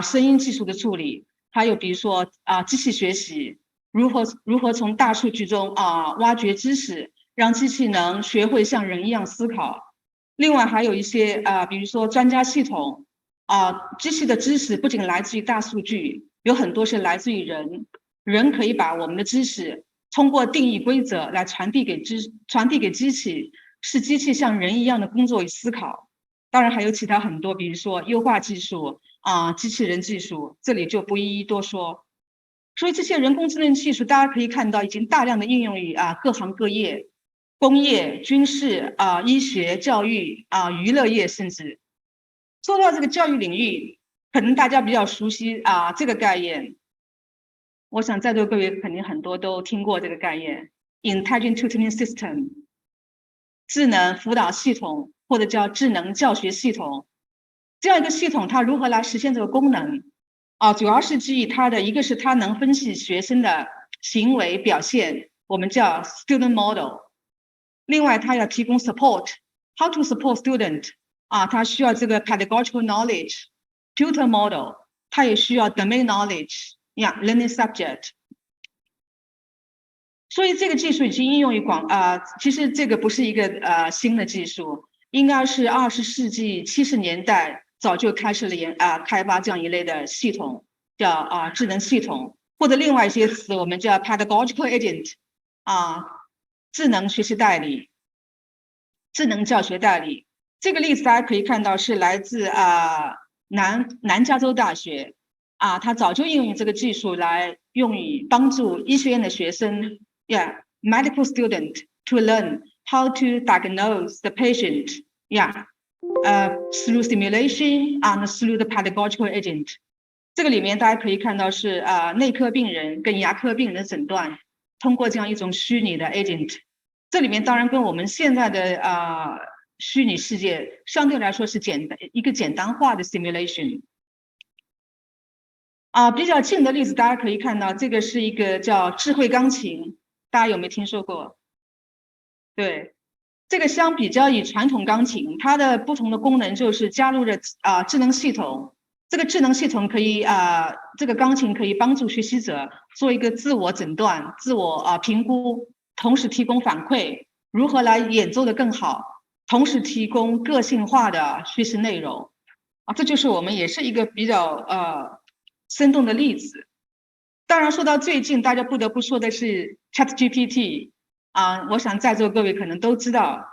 声音技术的处理，还有比如说机器学习，如何从大数据中挖掘知识，让机器能学会像人一样思考。另外还有一些比如说专家系统机器的知识不仅来自于大数据，有很多是来自于人。人可以把我们的知识通过定义规则来传递给机器，使机器像人一样的工作与思考。当然还有其他很多，比如说优化技术机器人技术，这里就不一一多说。所以这些人工智能技术，大家可以看到已经大量的应用于各行各业、工业、军事医学、教育娱乐业，甚至说到这个教育领域，可能大家比较熟悉这个概念。我想在座各位肯定很多都听过这个概念 ，Intelligent Tutoring System， 智能辅导系统或者叫智能教学系统。这样一个系统，它如何来实现这个功能？主要是基于它的一个是它能分析学生的行为表现，我们叫 Student Model。另外，它要提供 support，how to support student 它需要这个 pedagogical knowledge。Tutor Model， 它也需要 domain knowledge。learning subject。所以这个技术已经应用于其实这个不是一个新的技术，应该是20世纪70年代早就开始了开发这样一类的系统，叫智能系统，或者另外一些词我们叫 pedagogical agent， 智能学习代理、智能教学代理。这个例子大家可以看到是来自南加州大学。它早就应用这个技术来用于帮助医学院的学生 medical student to learn how to diagnose the patient through simulation and through the pedagogical agent。 这个里面大家可以看到是内科病人跟牙科病人的诊断通过这样一种虚拟的 agent。 这里面当然跟我们现在的虚拟世界相对来说是一个简单化的 simulation。比较近的例子，大家可以看到，这个是一个叫智慧钢琴，大家有没有听说过？对，这个相比较于传统钢琴，它的不同的功能就是加入了智能系统。这个智能系统可以这个钢琴可以帮助学习者做一个自我诊断、自我评估，同时提供反馈，如何来演奏得更好，同时提供个性化的学习内容。这就是我们也是一个比较生动的例子。当然说到最近大家不得不说的是 ChatGPT 我想在座各位可能都知道，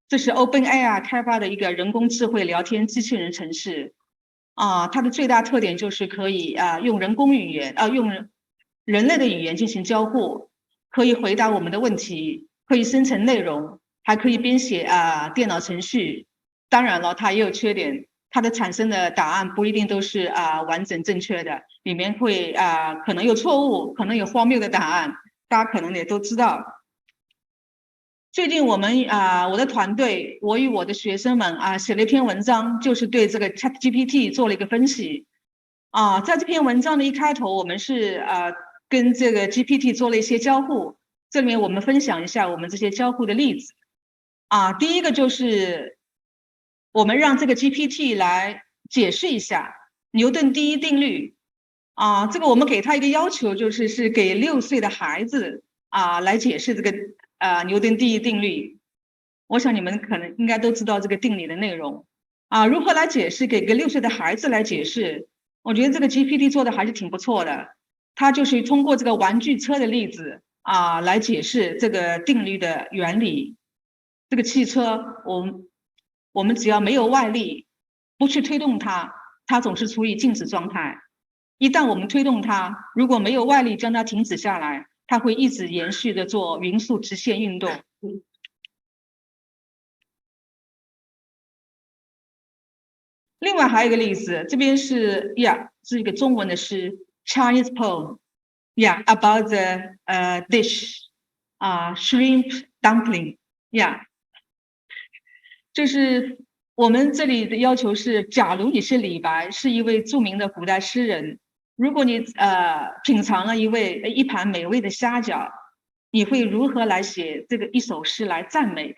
这是 OpenAI 开发的一个人工智慧聊天机器人程式它的最大特点就是可以用人工语言用人类的语言进行交互，可以回答我们的问题，可以生成内容，还可以编写电脑程序。当然了，它也有缺点，它的产生的答案不一定都是完整正确的，里面会可能有错误，可能有荒谬的答案，大家可能也都知道。最近我们我的团队，我与我的学生们写了一篇文章，就是对这个 ChatGPT 做了一个分析。在这篇文章的一开头，我们是跟这个 GPT 做了一些交互，这里面我们分享一下我们这些交互的例子。第一个就是我们让这个 GPT 来解释一下牛顿第一定律。这个我们给他一个要求，就是给6岁的孩子来解释这个牛顿第一定律。我想你们可能应该都知道这个定理的内容如何来解释，给个6岁的孩子来解释，我觉得这个 GPT 做的还是挺不错的。它就是通过这个玩具车的例子来解释这个定律的原理。这个汽车我们只要没有外力，不去推动它，它总是处于静止状态。一旦我们推动它，如果没有外力将它停止下来，它会一直延续的做匀速直线运动。另外还有一个例子，这边是是一个中文的诗 Chinese poem about the dish shrimp dumpling 就是我们这里的要求是，假如你是李白，是一位著名的古代诗人，如果你品尝了一盘美味的虾饺，你会如何来写这个一首诗来赞美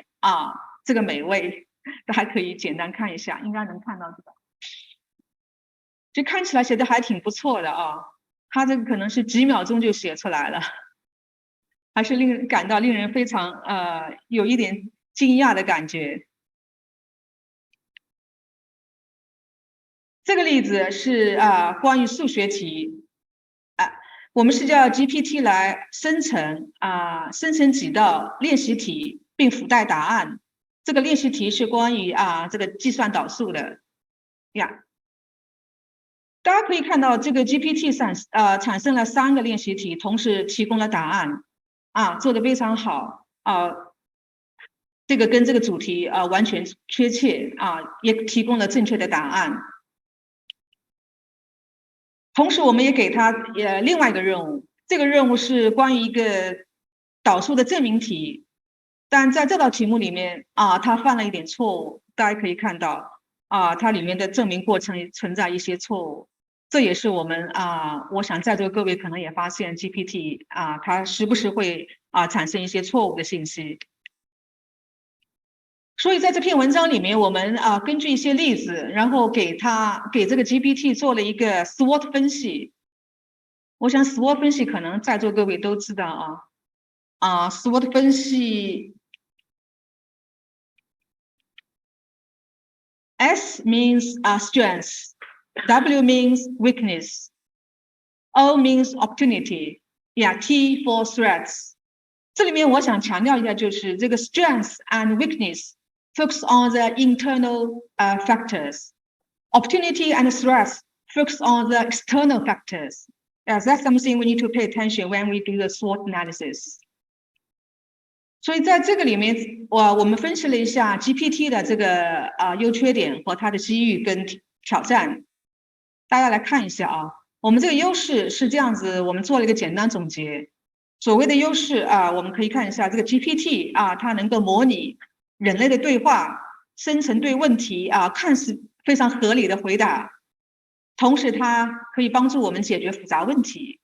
这个美味？大家可以简单看一下，应该能看到这个，就看起来写的还挺不错的他这个可能是几秒钟就写出来了。还是感到令人非常有一点惊讶的感觉。这个例子是关于数学题我们是叫 GPT 来生成几道练习题，并附带答案。这个练习题是关于这个计算导数的呀。大家可以看到，这个 GPT 产生了3个练习题，同时提供了答案做得非常好这个跟这个主题完全确切也提供了正确的答案。同时，我们也给他另外一个任务，这个任务是关于一个导数的证明题，但在这道题目里面他犯了一点错误，大家可以看到它里面的证明过程存在一些错误，这也是我们我想在座各位可能也发现 GPT 它时不时会产生一些错误的信息。所以在这篇文章里面，我们根据一些例子，然后给这个 GPT 做了一个 SWOT 分析。我想 SWOT 分析可能在座各位都知道SWOT 分析 S means strength, W means weakness, O means opportunity, T for threats。这里面我想强调一下，就是这个 strength and weakness focus on the internal factors. Opportunity and threats focus on the external factors. That's something we need to pay attention when we do the SWOT analysis. 所以在这个里面，我们分析了一下 GPT 的这个优缺点和它的机遇跟挑战。大家来看一下我们这个优势是这样子，我们做了一个简单总结。所谓的优势我们可以看一下这个 GPT 它能够模拟人类的对话，生成对问题看似非常合理的回答，同时它可以帮助我们解决复杂问题。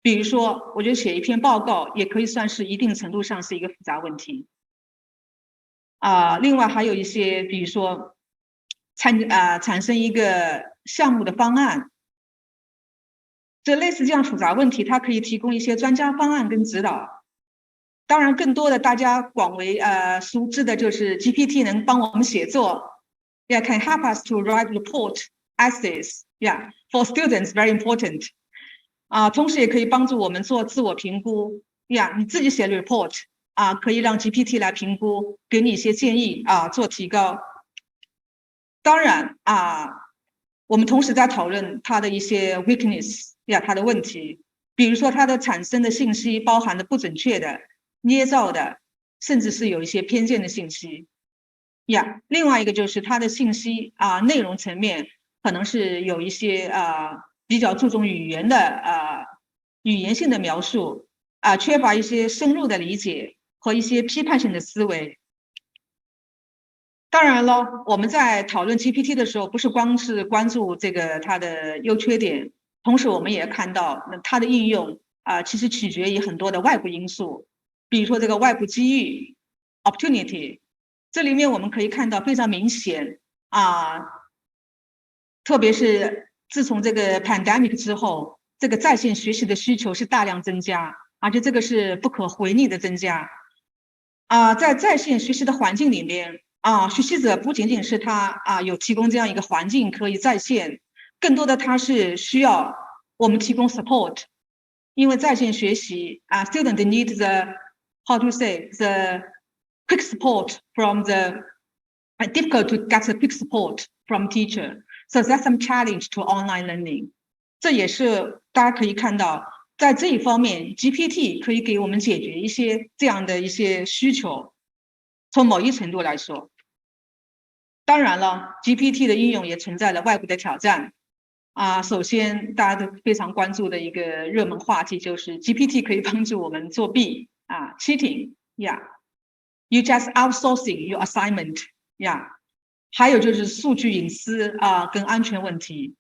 比如说，我觉得写一篇报告也可以算是一定程度上是一个复杂问题。另外还有一些，比如说产生一个项目的方案，这类似这样复杂问题，它可以提供一些专家方案跟指导。当然，更多的大家广为熟知的就是 GPT 能帮我们写作 can help us to write report, essays, for students very important. 同时也可以帮助我们做自我评估你自己写 report 可以让 GPT 来评估，给你一些建议做提高。当然我们同时在讨论它的一些 weakness 它的问题，比如说它的产生的信息包含的不准确的、捏造的，甚至是有一些偏见的信息另外一个就是它的信息内容层面可能是有一些比较注重语言的语言性的描述缺乏一些深入的理解和一些批判性的思维。当然了，我们在讨论 GPT 的时候，不是光是关注这个它的优缺点，同时我们也看到它的应用其实取决于很多的外部因素，比如说这个外部机遇 opportunity。这里面我们可以看到非常明显特别是自从这个 pandemic 之后，这个在线学习的需求是大量增加，而且这个是不可回逆的增加在线学习的环境里面学习者不仅仅是他有提供这样一个环境可以在线，更多的他是需要我们提供 support。 因为在线学习student need the how to say the quick support from the difficult to get the quick support from teacher, so that's some challenge to online learning。 这也是大家可以看到，在这一方面 GPT 可以给我们解决一些这样的一些需求，从某一程度来说。当然了， GPT 的应用也存在了外部的挑战首先大家都非常关注的一个热门话题就是 GPT 可以帮助我们作弊cheating you just outsourcing your assignment 还有就是数据隐私跟安全问题。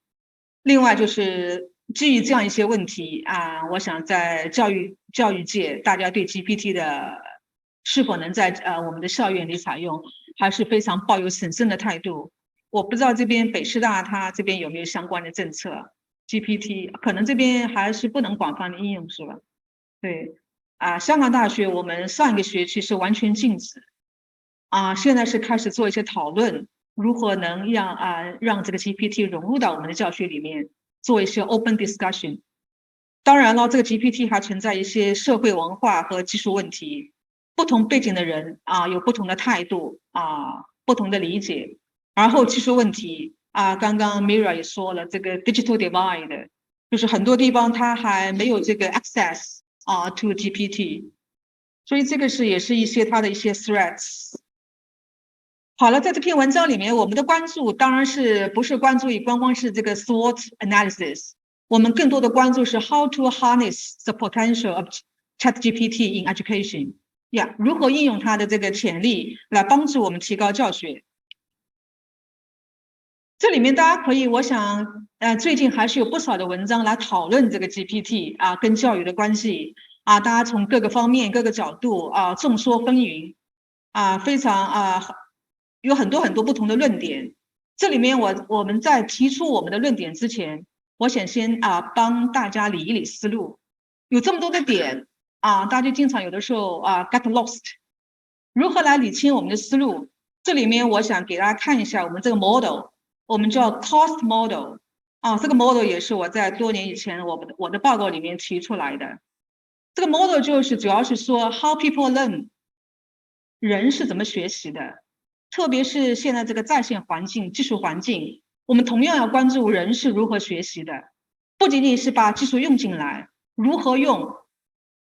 另外就是基于这样一些问题我想在教育界，大家对 GPT 的是否能在我们的校园里采用，还是非常抱有审慎的态度。我不知道这边北师大它这边有没有相关的政策 GPT 可能这边还是不能广泛的应用是吧？对香港大学我们上一个学期是完全禁止，现在是开始做一些讨论，如何能让这个 GPT 融入到我们的教学里面，做一些 open discussion。当然了，这个 GPT 还存在一些社会文化和技术问题，不同背景的人有不同的态度不同的理解。然后技术问题刚刚 Mira 也说了，这个 digital divide， 就是很多地方它还没有这个 access to GPT， 所以这个也是一些它的一些 threats。好了，在这篇文章里面，我们的关注当然不是关注于光光是这个 SWOT analysis， 我们更多的关注是 how to harness the potential of ChatGPT in education， 如何应用它的这个潜力来帮助我们提高教学。这里面大家可以，我想最近还是有不少的文章来讨论这个 GPT 跟教育的关系大家从各个方面、各个角度众说纷纭非常有很多不同的论点。这里面我们在提出我们的论点之前，我想先帮大家理一理思路。有这么多的点大家经常有的时候get lost， 如何来理清我们的思路？这里面我想给大家看一下我们这个 model， 我们叫 cost model 这个 model 也是我在多年以前我的报告里面提出来的。这个 model 主要是说 how people learn， 人是怎么学习的，特别是现在这个在线环境、技术环境，我们同样要关注人是如何学习的，不仅仅是把技术用进来，如何用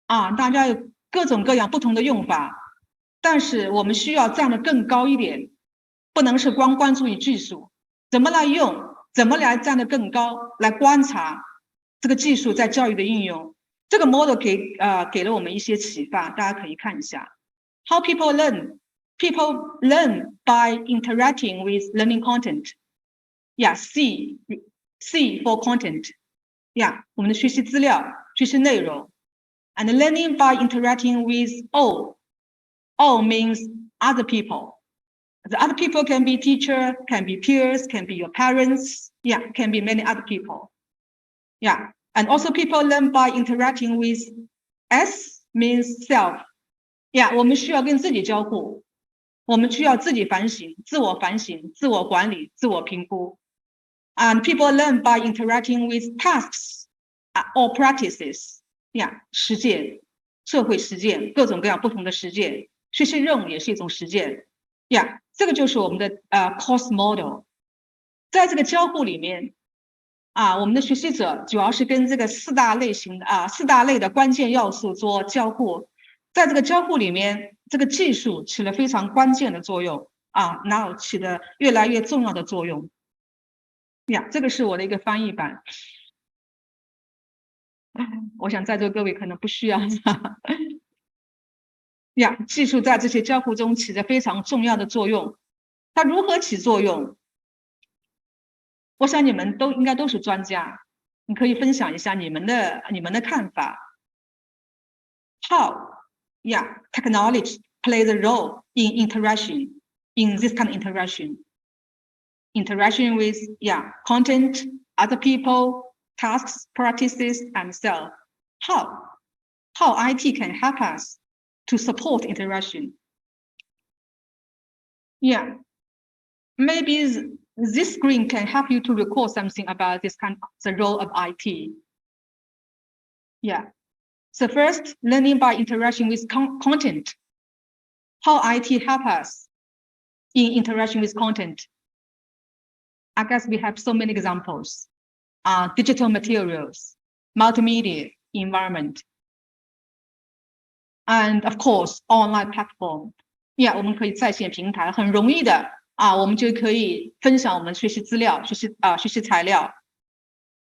大家有各种各样不同的用法，但是我们需要站得更高一点，不能是光关注于技术，怎么来用，怎么来站得更高，来观察这个技术在教育的应用。这个 model 给了我们一些启发，大家可以看一下。How people learn. People learn by interacting with learning content. C for content. 我们的学习资料、学习内容。And learning by interacting with all. All means other people. The other people can be teacher, can be peers, can be your parents. Can be many other people. And also people learn by interacting with S means self. 我们需要跟自己交互，我们需要自己反省、自我反省、自我管理、自我评估。And people learn by interacting with tasks or practices. 实践、社会实践，各种各样不同的实践，学习任务也是一种实践。这个就是我们的course model。在这个交互里面我们的学习者主要是跟这个四大类的关键要素做交互。在这个交互里面，这个技术起了非常关键的作用然后起了越来越重要的作用。这个是我的一个翻译版。我想在座各位可能不需要。技术在这些交互中起着非常重要的作用。它如何起作用？我想你们应该都是专家，你可以分享一下你们的看法。How technology plays a role in interaction, in this kind of interaction. Interaction with content, other people, tasks, practices, and self. How IT can help us to support interaction. Maybe this screen can help you to recall something about this kind of the role of IT. So first, learning by interaction with content. How IT help us in interaction with content. I guess we have so many examples. Digital materials, multimedia environment, and of course, online platform. 我们可以在线平台，很容易的我们就可以分享我们学习资料、学习材料。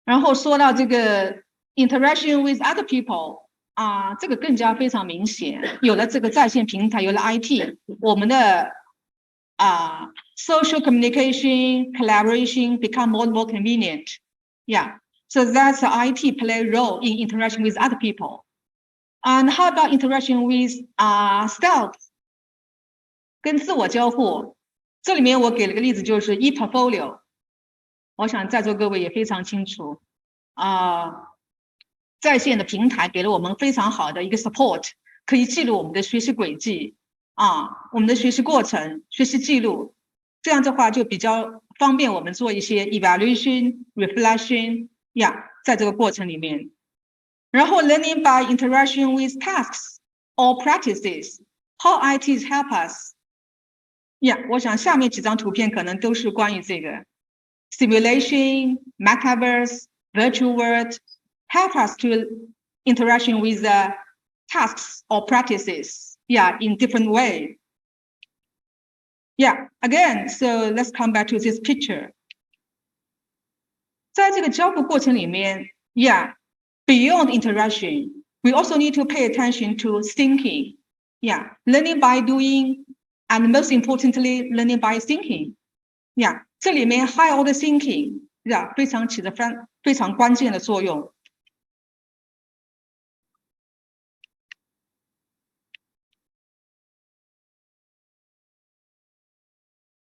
然后说到这个 interaction with other people 这个更加非常明显。有了这个在线平台，有了 IT， 我们的social communication, collaboration become more and more convenient. So that's IT play a role in interaction with other people. And how about interaction with self? 跟自我交互。这里面我给了个例子，就是 e-portfolio。我想在座各位也非常清楚在线的平台给了我们非常好的一个 support， 可以记录我们的学习轨迹我们的学习过程、学习记录，这样的话就比较方便我们做一些 evaluation、reflection， 在这个过程里面。然后 learning by interaction with tasks or practices, how ITs help us。我想下面几张图片可能都是关于这个 simulation、metaverse、virtual world help us to interaction with the tasks or practices, in different way. Again, so let's come back to this picture. 在这个交互过程里面 beyond interaction, we also need to pay attention to thinking. Learning by doing, and most importantly, learning by thinking. 这里面 high order thinking 非常起着非常关键的作用。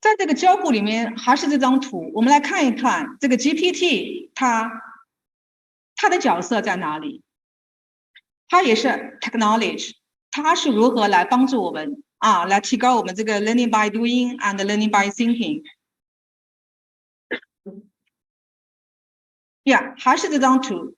在这个交互里面，还是这张图，我们来看一看这个 GPT 它的角色在哪里？它也是 technology， 它是如何来帮助我们来提高我们这个 learning by doing and learning by thinking。还是这张图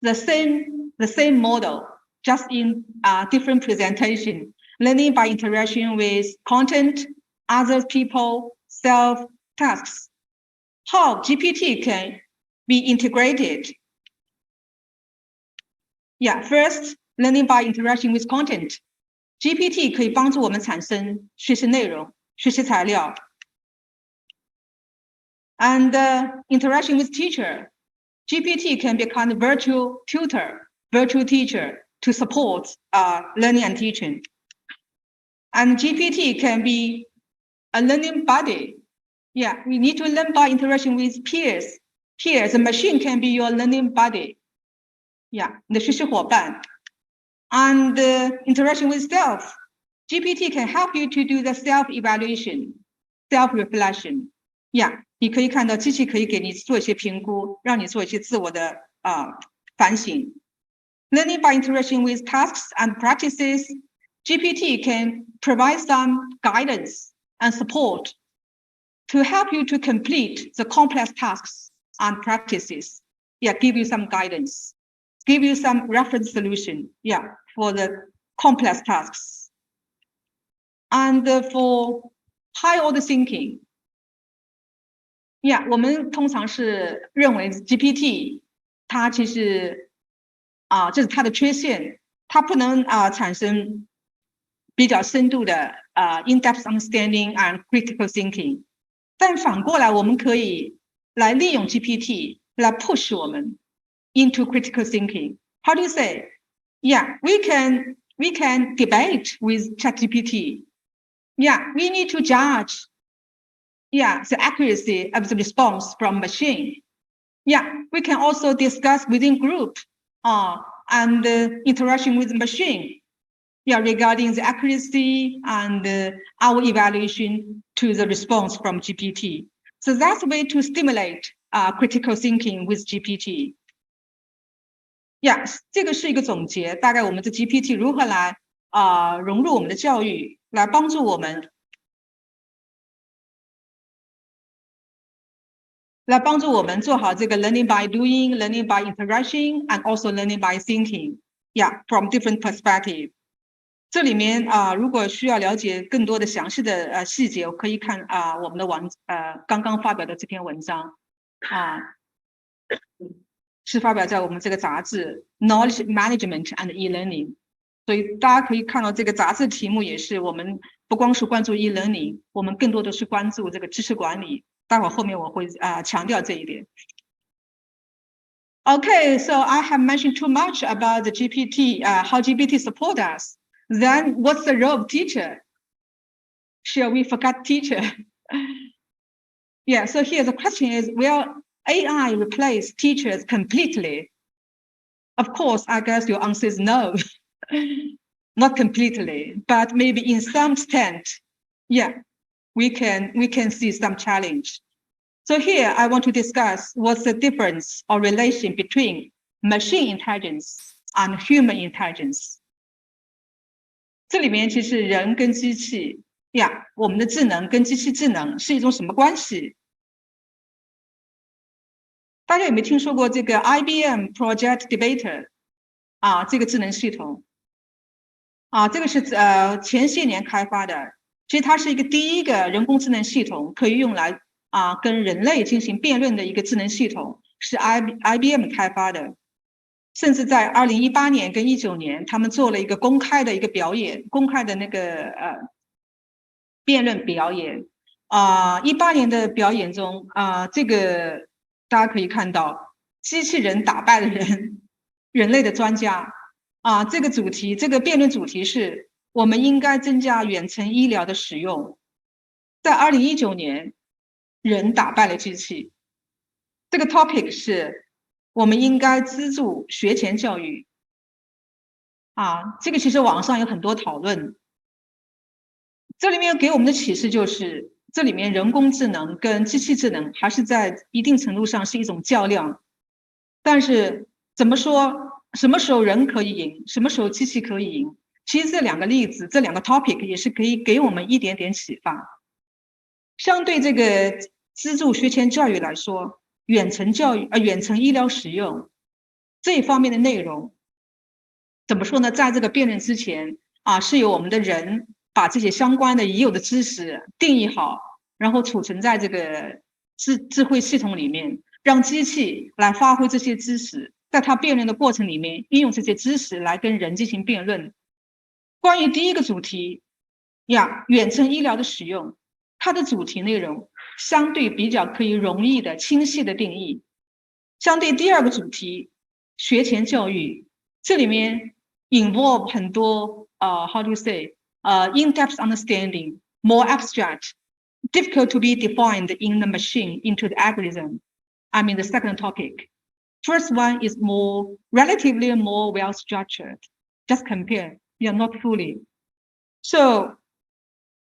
，the same model, just in different presentation. Learning by interaction with content, other people, self, tasks. How GPT can be integrated? First, learning by interaction with content. GPT 可以帮助我们产生学习内容、学习材料。And interaction with teacher. GPT can become a virtual tutor, virtual teacher to support learning and teaching. And GPT can be a learning buddy. We need to learn by interaction with peers. Peers, a machine can be your learning buddy. 你的学习伙伴。And interaction with self. GPT can help you to do the self-evaluation, self-reflection. 你可以看到机器可以给你做一些评估，让你做一些自我的反省。Learning by interaction with tasks and practices, GPT can provide some guidance and support to help you to complete the complex tasks and practices. Give you some guidance, give you some reference solution, for the complex tasks. And for high order thinking, 我们通常是认为 GPT 它其实这是它的缺陷，它不能产生比较深度的in-depth understanding and critical thinking。但反过来，我们可以来利用 GPT 来 push 我们 into critical thinking. How do you say? We can debate with ChatGPT. We need to judge the accuracy of the response from machine. We can also discuss within group and interaction with the machine. Regarding the accuracy and our evaluation to the response from GPT. So that's a way to stimulate critical thinking with GPT. 这个是一个总结，大概我们的 GPT 如何来融入我们的教育，来帮助我们。来帮助我们做好这个 learning by doing, learning by interaction, and also learning by thinking. From different perspective. 这里面如果需要了解更多的详细的细节，我可以看我们的刚刚发表的这篇文章是发表在我们这个杂志 Knowledge Management and E-Learning。所以大家可以看到这个杂志题目也是我们不光是关注 E-Learning， 我们更多的是关注这个知识管理。待会儿后面我会强调这一点。Okay, so I have mentioned too much about the GPT, how GPT support us. Then what's the role of teacher? Shall we forget teacher? So here the question is, will AI replace teachers completely? Of course, I guess your answer is no. Not completely, but maybe in some extent, we can see some challenge. So here I want to discuss what's the difference or relation between machine intelligence and human intelligence。这里面其实人跟机器呀，我们的智能跟机器智能是一种什么关系？大家有没有听说过这个 IBM Project Debater 啊？这个智能系统啊，这个是前些年开发的。其实它是第一个人工智能系统，可以用来跟人类进行辩论的一个智能系统，是 IBM 开发的。甚至在2018年跟19年，他们做了一个公开的一个表演，公开的那个辩论表演。18年的表演中这个大家可以看到，机器人打败了人类的专家这个主题，这个辩论主题是我们应该增加远程医疗的使用。在2019年，人打败了机器。这个 topic 是我们应该资助学前教育这个其实网上有很多讨论。这里面给我们的启示就是，这里面人工智能跟机器智能还是在一定程度上是一种较量。但是怎么说，什么时候人可以赢，什么时候机器可以赢，其实这两个例子，这两个 topic 也是可以给我们一点点启发。相对这个资助学前教育来说，远程医疗使用这一方面的内容，怎么说呢？在这个辩论之前是由我们的人把这些相关的已有的知识定义好，然后储存在这个智慧系统里面，让机器来发挥这些知识，在它辩论的过程里面运用这些知识来跟人进行辩论。关于第一个主题远程医疗的使用，它的主题内容相对比较可以容易的清晰的定义。相对第二个主题学前教育，这里面 involve 很多how to say in-depth understanding, more abstract, difficult to be defined in the machine into the algorithm. I mean the second topic. First one is relatively more well structured. Just compare, not fully. So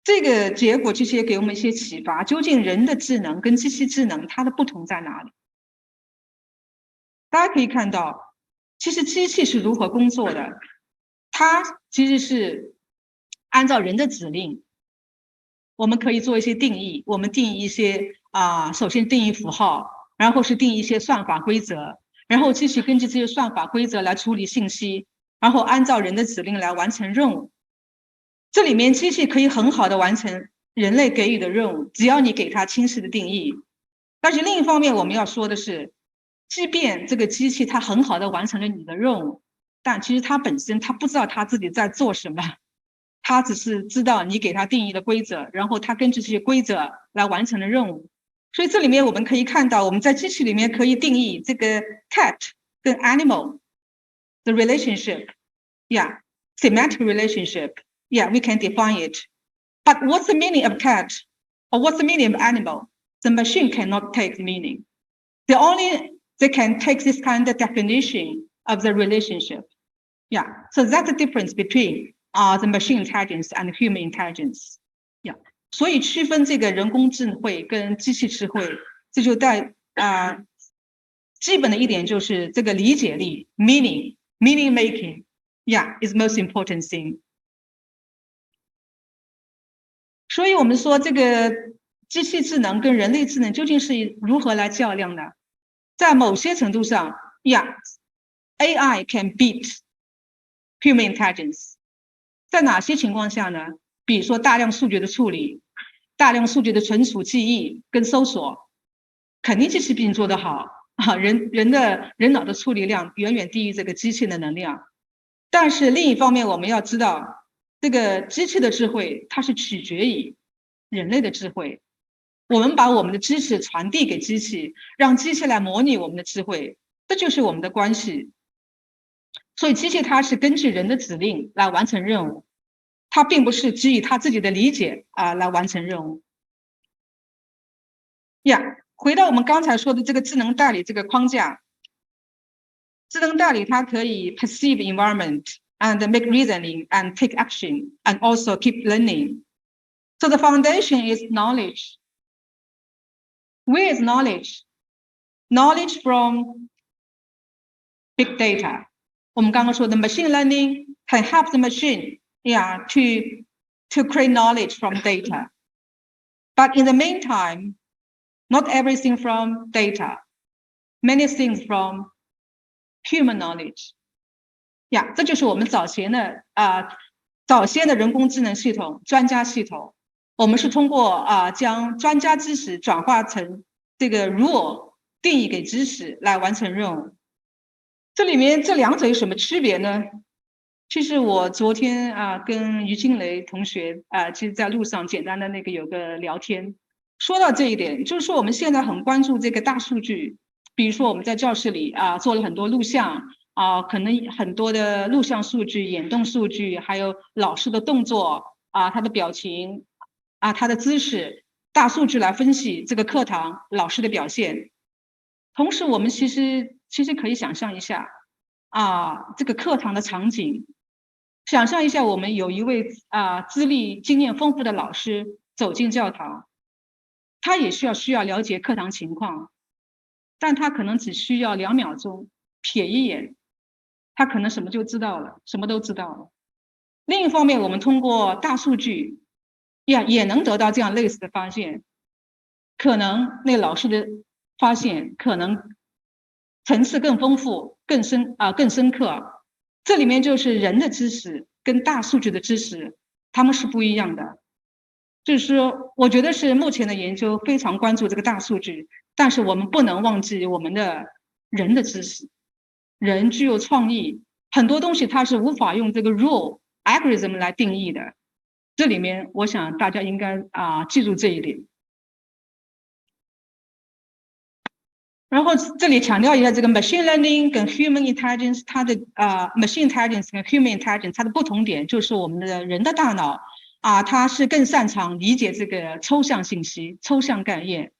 这个结果其实也给我们一些启发，究竟人的智能跟机器智能它的不同在哪里？大家可以看到，其实机器是如何工作的，它其实是按照人的指令，我们可以做一些定义，我们定义一些首先定义符号，然后是定义一些算法规则，然后机器根据这些算法规则来处理信息，然后按照人的指令来完成任务。这里面机器可以很好的完成人类给予的任务，只要你给它清晰的定义。但是另一方面我们要说的是，即便这个机器它很好的完成了你的任务，但其实它本身它不知道它自己在做什么，它只是知道你给它定义的规则，然后它根据这些规则来完成了任务。所以这里面我们可以看到，我们在机器里面可以定义这个 cat 跟 animal 的 relationship, semantic relationship.Yeah, we can define it. But what's the meaning of cat? Or what's the meaning of animal? The machine cannot take the meaning. They can take this kind of definition of the relationship. Yeah, so that's the difference between the machine intelligence and human intelligence. Yeah, 所以区分这个人工智慧跟机器智慧，这就在基本的一点就是这个理解力 meaning making. Yeah, is most important thing.所以我们说这个机器智能跟人类智能究竟是如何来较量的？在某些程度上 AI can beat human intelligence。 在哪些情况下呢？比如说大量数据的处理，大量数据的存储记忆跟搜索，肯定机器比你做得好人脑的处理量远远低于这个机器的能量。但是另一方面我们要知道，这个机器的智慧它是取决于人类的智慧，我们把我们的知识传递给机器，让机器来模拟我们的智慧，这就是我们的关系。所以机器它是根据人的指令来完成任务，它并不是基于它自己的理解来完成任务。回到我们刚才说的这个智能代理这个框架，智能代理它可以 perceive environment and make reasoning and take action and also keep learning. So the foundation is knowledge. Where is knowledge? Knowledge from big data。我们刚刚说的 machine learning can help the machine, to create knowledge from data. But in the meantime, not everything from data, many things from human knowledge. 这就是我们早先的人工智能系统、专家系统。我们是通过将专家知识转化成这个 rule 定义给知识来完成任务。这里面这两者有什么区别呢？其实我昨天跟于金雷同学其实在路上简单的有个聊天，说到这一点，就是说我们现在很关注这个大数据，比如说我们在教室里做了很多录像可能很多的录像数据、眼动数据，还有老师的动作他的表情他的姿势，大数据来分析这个课堂老师的表现。同时，我们其实可以想象一下这个课堂的场景，想象一下我们有一位资历经验丰富的老师走进教堂，他也需要了解课堂情况，但他可能只需要2秒钟瞥一眼，他可能什么都知道了。另一方面，我们通过大数据也能得到这样类似的发现，可能那老师的发现可能层次更丰富、更深刻。这里面就是人的知识跟大数据的知识，他们是不一样的。就是说，我觉得是目前的研究非常关注这个大数据，但是我们不能忘记我们的人的知识。人具有创意，很多东西它是无法用这个 rule algorithm 来定义的。这里面我想大家应该记住这一点。然后这里强调一下这个 machine learning 跟 human intelligence， 它的machine intelligence 跟 human intelligence 它的不同点就是我们的人的大脑它是更擅长理解这个抽象信息、抽象概念，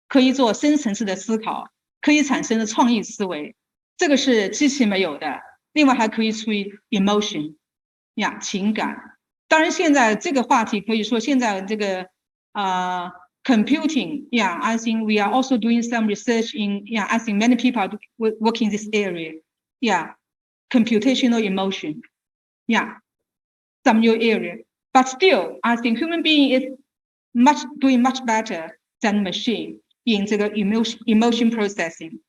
可以做深层次的思考，可以产生的创意思维，这个是机器没有的。另外还可以处理 emotion 情感。当然现在这个话题可以说现在这个computing, I think we are also doing some research in, I think many people are working in this area. Computational emotion. Some new area. But still, I think human being is doing much better than machine in 这个 emotion processing.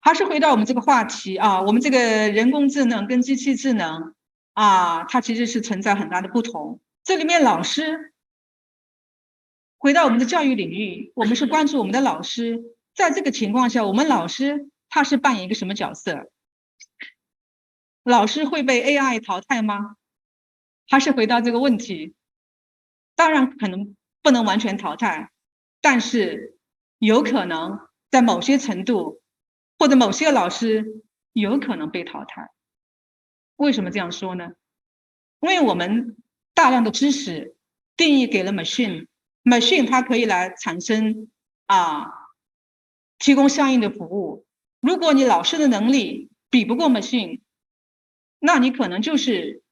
还是回到我们这个话题我们这个人工智能跟机器智能它其实是存在很大的不同。这里面老师，回到我们的教育领域，我们是关注我们的老师。在这个情况下，我们老师他是扮演一个什么角色？老师会被 AI 淘汰吗？还是回到这个问题？当然可能不能完全淘汰，但是有可能在某些程度，或者某些老师有可能被淘汰。为什么这样说呢？因为我们大量的知识定义给了 machine 它可以来产生提供相应的服务。如果你老师的能力比不过 machine， 那你可能就是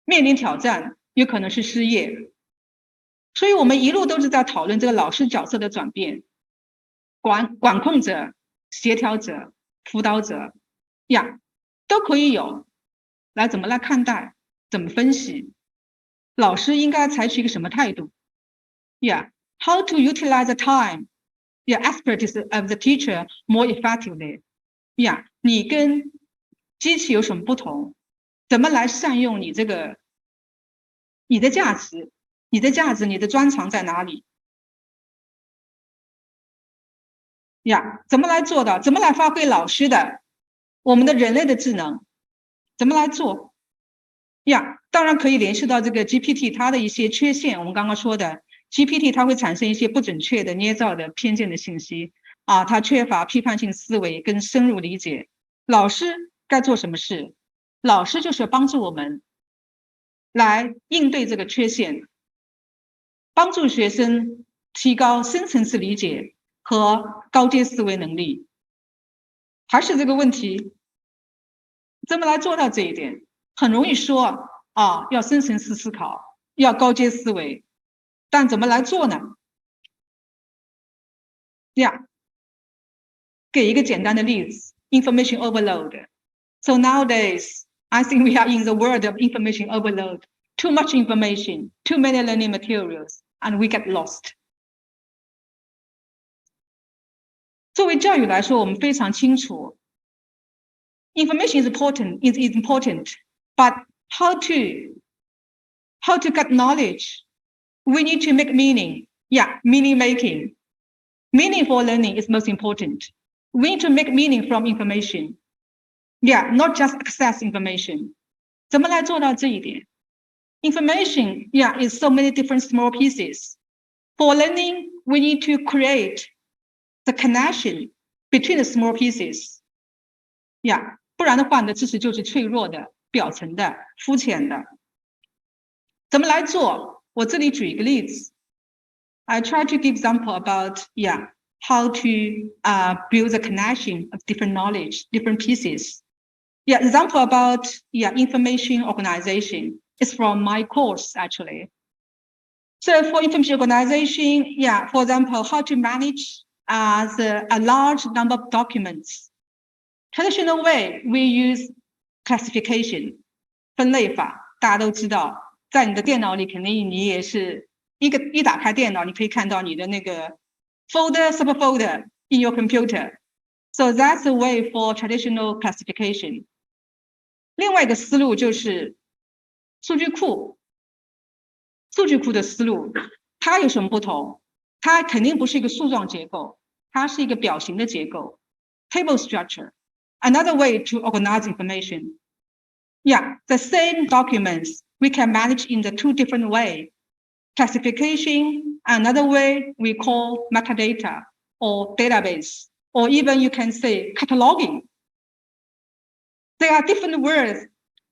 面临挑战，有可能是失业。所以我们一路都是在讨论这个老师角色的转变，管控者、协调者、辅导者都可以有，来怎么来看待，怎么分析，老师应该采取一个什么态度？How to utilize the time, expertise of the teacher more effectively. 你跟机器有什么不同？怎么来善用你这个你的价值，你的专长在哪里？怎么来做到？怎么来发挥老师的我们的人类的智能？怎么来做？当然可以联系到这个 GPT 它的一些缺陷。我们刚刚说的 GPT 它会产生一些不准确的、捏造的、偏见的信息它缺乏批判性思维跟深入理解。老师该做什么事？老师就是帮助我们来应对这个缺陷，帮助学生提高深层次理解和高阶思维能力。还是这个问题，怎么来做到这一点？很容易说要深层次思考，要高阶思维，但怎么来做呢？给一个简单的例子 ，information overload。So nowadays, I think we are in the world of information overload. Too much information, too many learning materials, and we get lost. 作为教育来说，我们非常清楚 ，information is important, but how to get knowledge? We need to make meaning. Yeah, meaning making. Meaningful learning is most important. We need to make meaning from information. Yeah, not just access information. 怎么来做到这一点 ？Information, yeah, is so many different small pieces. For learning, we need to create the connection between the small pieces. Yeah, 不然的话，你的知识就是脆弱的、表层的、肤浅的。怎么来做？我这里举一个例子。I try to give example about how to build the connection of different knowledge, different pieces. Example about information organization is from my course actually. So for information organization, for example, how to manage a large number of documents. Traditional way we use classification 分类法，大家都知道，在你的电脑里肯定你也是一打开电脑，你可以看到你的那个 folder, subfolder in your computer. So that's the way for traditional classification. 另外一个思路就是数据库。数据库的思路，它有什么不同？它肯定不是一个树状结构，它是一个表型的结构 ，table structure. Another way to organize information. The same documents we can manage in the two different ways. Classification, another way we call metadata or database, or even you can say cataloging. They are different words,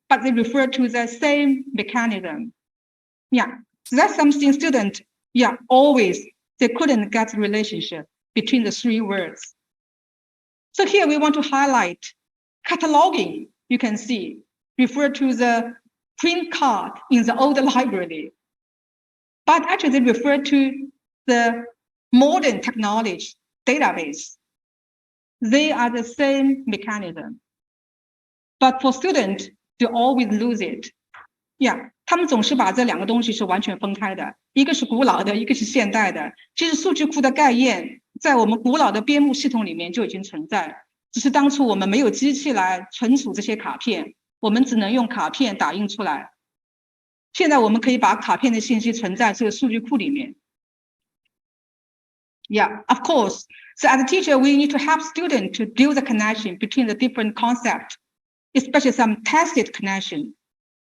but they refer to the same mechanism. So that's something students, always, they couldn't get the relationship between the three words. So here we want to highlight cataloging, you can see, refer to the print card in the old library. But actually they refer to the modern technology database. They are the same mechanism. But for students, they always lose it. 他们总是把这两个东西是完全分开的，一个是古老的，一个是现代的。其实数据库的概念在我们古老的编目系统里面就已经存在，只是当初我们没有机器来存储这些卡片，我们只能用卡片打印出来。现在我们可以把卡片的信息存在这个数据库里面。Of course. So as a teacher, we need to help students to build the connection between the different concepts, especially some tacit connection,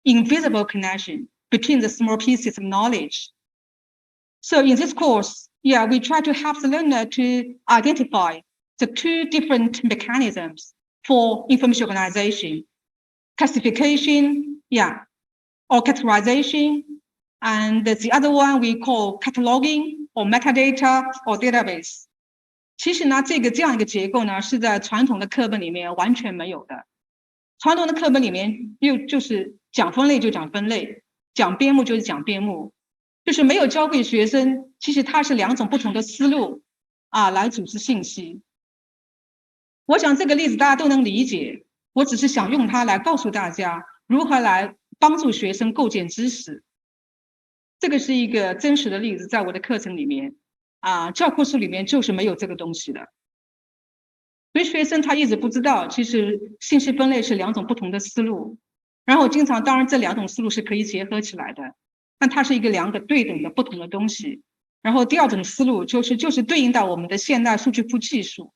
invisible connection between the small pieces of knowledge. So in this course, we try to help the learner to identify the two different mechanisms for information organization, classification, or categorization, and the other one we call cataloging or metadata or database. 其实呢，这样一个结构呢，是在传统的课本里面完全没有的。传统的课本里面就是讲分类就讲分类，讲编目就是讲编目，就是没有教给学生，其实它是两种不同的思路来组织信息。我想这个例子大家都能理解，我只是想用它来告诉大家如何来帮助学生构建知识。这个是一个真实的例子，在我的课程里面教科书里面就是没有这个东西的。所以学生他一直不知道，其实信息分类是两种不同的思路。然后经常，当然这两种思路是可以结合起来的，但它是两个对等的不同的东西。然后第二种思路就是对应到我们的现代数据库技术，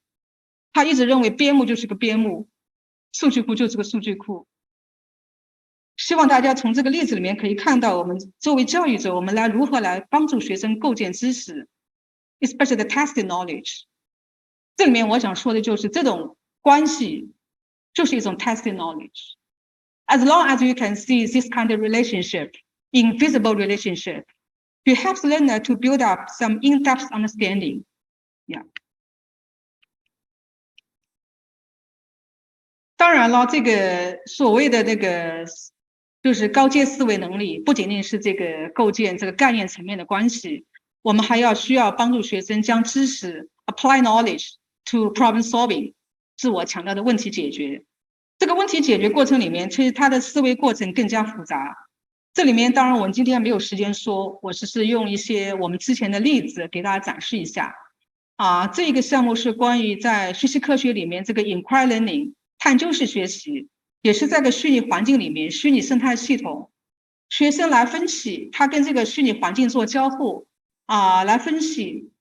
他一直认为编目就是个编目，数据库就是个数据库。希望大家从这个例子里面可以看到，我们作为教育者，我们如何来帮助学生构建知识 ，especially the tacit knowledge。这里面我想说的就是这种关系就是一种 tacit knowledge. As long as you can see this kind of relationship, invisible relationship, you help the learner to build up some in-depth understanding. 当然了，这个所谓的就是高阶思维能力，不仅仅是这个构建这个概念层面的关系，我们还需要帮助学生将知识 apply knowledge to problem solving， 自我强调的问题解决。这个问题解决过程里面，其实它的思维过程更加复杂。这里面当然我们今天没有时间说，我只是用一些我们之前的例子给大家展示一下。这个项目是关于在学习科学里面这个 inquiry learning 探究式学习，也是在个虚拟环境里面，虚拟生态系统，学生来分析，他跟这个虚拟环境做交互，来分析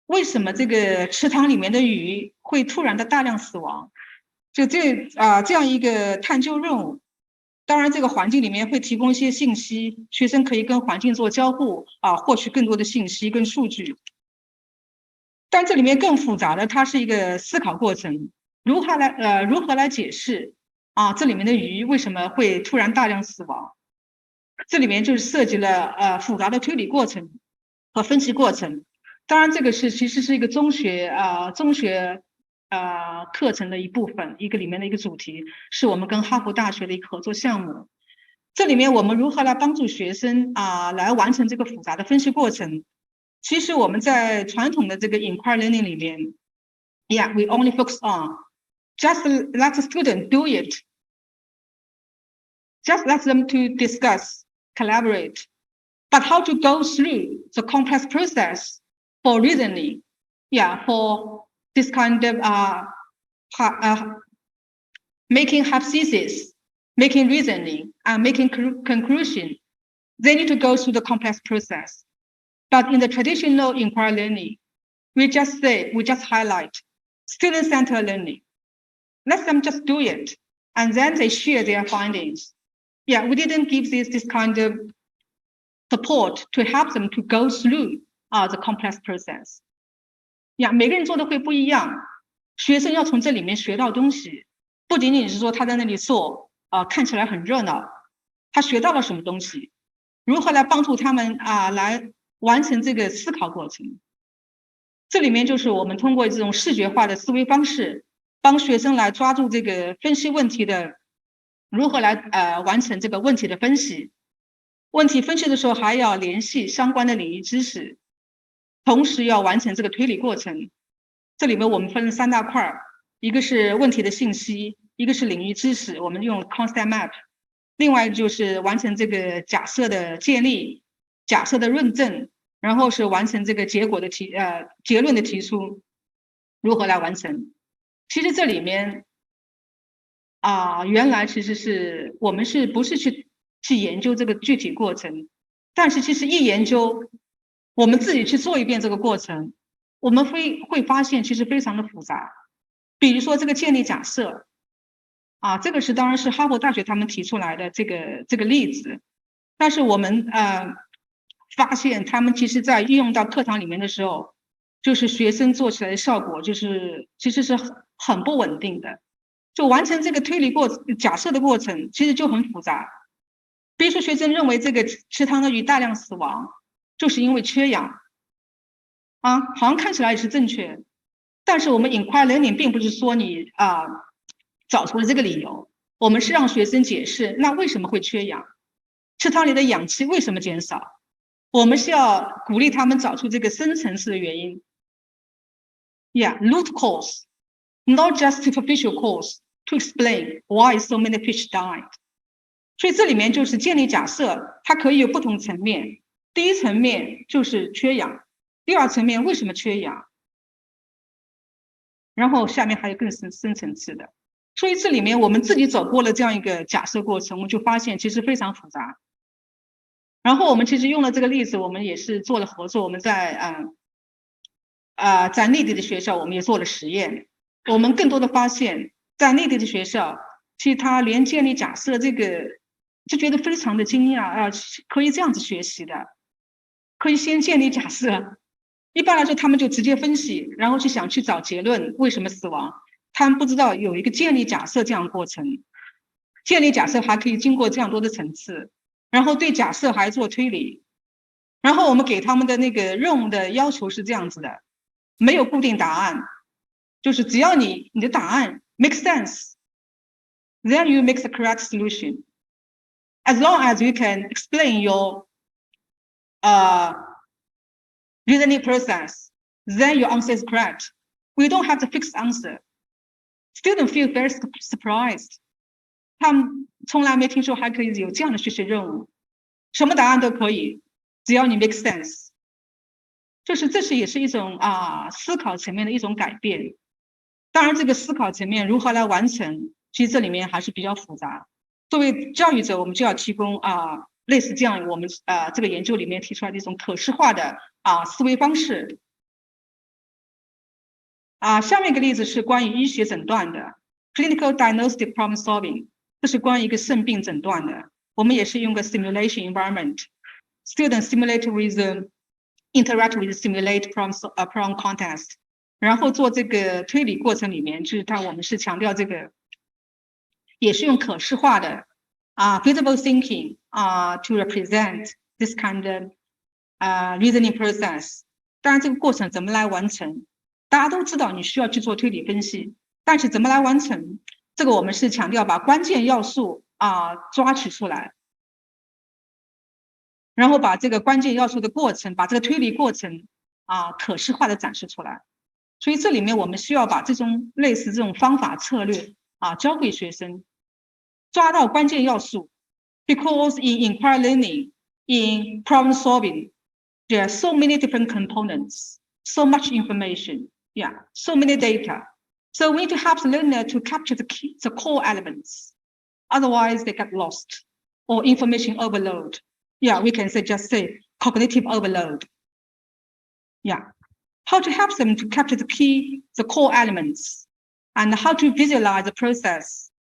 为什么这个池塘里面的鱼会突然的大量死亡。就这样一个探究任务，当然这个环境里面会提供一些信息，学生可以跟环境做交互，获取更多的信息跟数据。但这里面更复杂的，它是一个思考过程，如何来解释这里面的鱼为什么会突然大量死亡？这里面就是涉及了复杂的推理过程和分析过程。当然，这个其实是一个中学课程的一部分，一个里面的一个主题，是我们跟哈佛大学的一个合作项目。这里面我们如何来帮助学生来完成这个复杂的分析过程？其实我们在传统的这个 inquiry learning 里面 ，we only focus on just let the student do it, just let them to discuss, collaborate, but how to go through the complex process for reasoning, for this kind of making hypothesis, making reasoning, and making conclusion, they need to go through the complex process. But in the traditional inquiry learning, we just highlight student-centered learning. Let them just do it, and then they share their findings. We didn't give this kind of support to help them to go through the complex process. 每个人做的会不一样，学生要从这里面学到东西，不仅仅是说他在那里做，看起来很热闹，他学到了什么东西，如何来帮助他们来完成这个思考过程。这里面就是我们通过这种视觉化的思维方式，帮学生来抓住这个分析问题的，如何来完成这个问题的分析。问题分析的时候还要联系相关的领域知识，同时要完成这个推理过程。这里面我们分了3大块，一个是问题的信息，一个是领域知识，我们用 concept map， 另外就是完成这个假设的建立，假设的论证，然后是完成这个结论的提出，如何来完成？其实这里面原来其实是我们不是去研究这个具体过程，但是其实一研究，我们自己去做一遍这个过程，我们会发现其实非常的复杂。比如说这个建立假设，这个当然是哈佛大学他们提出来的这个例子，但是我们发现他们其实在运用到课堂里面的时候，就是学生做起来的效果就是其实是很不稳定的，就完成这个推理假设的过程其实就很复杂。比如说学生认为这个池塘的鱼大量死亡就是因为缺氧，好像看起来也是正确，但是我们 inquiry learning 并不是说你找出了这个理由，我们是让学生解释那为什么会缺氧，池塘里的氧气为什么减少，我们是要鼓励他们找出这个深层次的原因。root cause, not just superficial cause to explain why so many fish died. 所以这里面就是建立假设，它可以有不同层面。第一层面就是缺氧，第二层面为什么缺氧，然后下面还有更深层次的。所以这里面我们自己走过了这样一个假设过程，我们就发现其实非常复杂。然后我们其实用了这个例子，我们也是做了合作，我们在内地的学校我们也做了实验，我们更多的发现在内地的学校，其实他连建立假设这个就觉得非常的惊讶，可以这样子学习的，可以先建立假设。一般来说他们就直接分析，然后想去找结论，为什么死亡，他们不知道有一个建立假设这样的过程，建立假设还可以经过这样多的层次，然后对假设还做推理。然后我们给他们的那个任务的要求是这样子的，没有固定答案，就是只要你的答案 make sense, then you make the correct solution. As long as you can explain your reasoning process, then your answer is correct. we don't have the fixed answer. Students feel very surprised. 他们从来没听说还可以有这样的学习任务，什么答案都可以，只要你 make sense。这也是一种思考层面的一种改变。当然，这个思考层面如何来完成，其实这里面还是比较复杂。作为教育者，我们就要提供类似这样我们这个研究里面提出来的一种可视化的思维方式。下面一个例子是关于医学诊断的 clinical diagnostic problem solving， 这是关于一个肾病诊断的。我们也是用个 simulation environment， students simulate with interact with simulate problem contest， 然后做这个推理过程里面，就是我们是强调这个，也是用可视化的visible thinking to represent this kind of reasoning process。当然，这个过程怎么来完成？大家都知道你需要去做推理分析，但是怎么来完成？这个我们是强调把关键要素抓取出来，然后把这个关键要素的过程，把这个推理过程可视化的展示出来。所以这里面我们需要把这种类似这种方法策略教给学生，抓到关键要素。Because in inquiry learning, in problem solving, there are so many different components, so much information, so many data. So we need to help the learner to capture the core elements. Otherwise, they get lost or information overload. We can just say cognitive overload. How to help them to capture the core elements, and how to visualize the process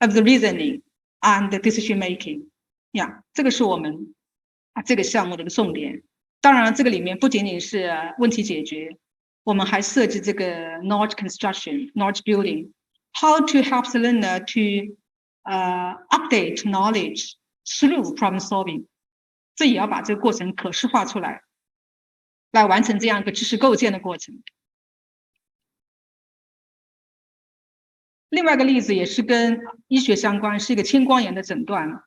of the reasoning and the decision making. 这个是我们这个项目的一个重点。当然，这个里面不仅仅是问题解决，我们还涉及这个 knowledge construction, knowledge building, how to help the learner to update knowledge through problem solving. 这也要把这个过程可视化出来，来完成这样一个知识构建的过程。另外一个例子也是跟医学相关，是一个青光眼的诊断。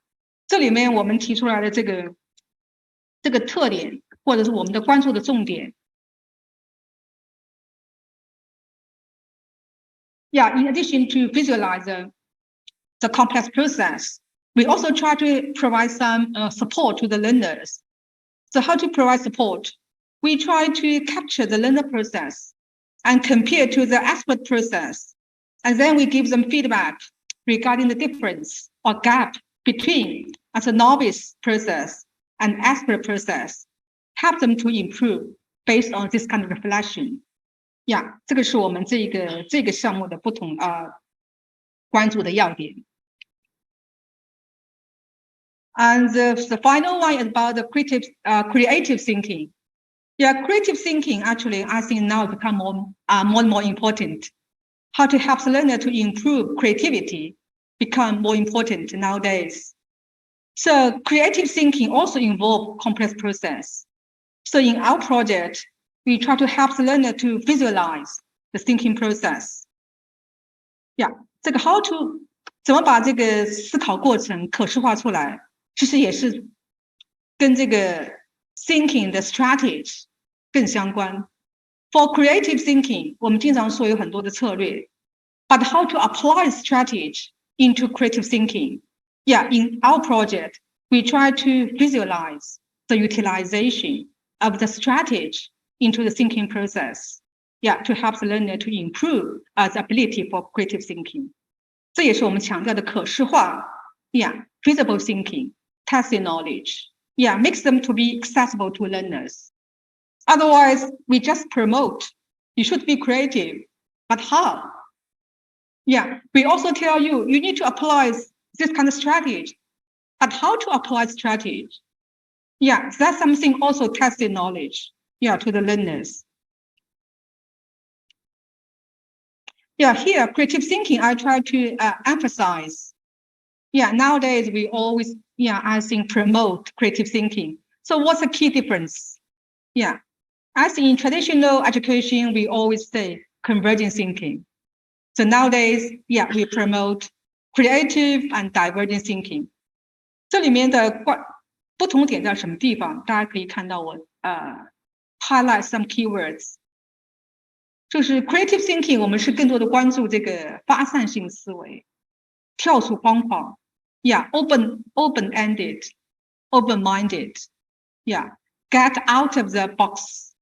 这里面我们提出来的这个特点，或者是我们的关注的重点。In addition to visualize the complex process, we also try to provide some support to the learners. So how to provide support? We try to capture the learner process and compare to the expert process. And then we give them feedback regarding the difference or gap between the novice process and expert process. Help them to improve based on this kind of reflection. 这个是我们这个项目的不同关注的要点。And the final one is about the creative thinking. Creative thinking actually, I think now become more and more important. How to help the learner to improve creativity become more important nowadays. So creative thinking also involves complex process. So in our project, we try to help the learner to visualize the thinking process. 这个 how to 怎么把这个思考过程可视化出来，其实也是跟这个 thinking 的 strategy 更相关。For creative thinking, 我们经常说有很多的策略 but how to apply strategy into creative thinking? In our project, we try to visualize the utilization of the strategy into the thinking process. To help the learner to improve the ability for creative thinking. 这也是我们强调的可视化 visible thinking, tacit knowledge. Makes them to be accessible to learners. Otherwise, we just promote. You should be creative, but how? We also tell you, you need to apply this kind of strategy, but how to apply strategy? That's something also tacit knowledge, to the learners. Here, creative thinking, I try to emphasize. Nowadays, we always, I think, promote creative thinking. So what's the key difference? I think in traditional education, we always say convergent thinking. So nowadays, we promote creative and divergent thinking. 这里面的不同点在什么地方？大家可以看到我highlight some keywords. 就是 creative thinking， 我们是更多的关注这个发散性思维，跳出框框 ，open-ended, open-minded, get out of the box，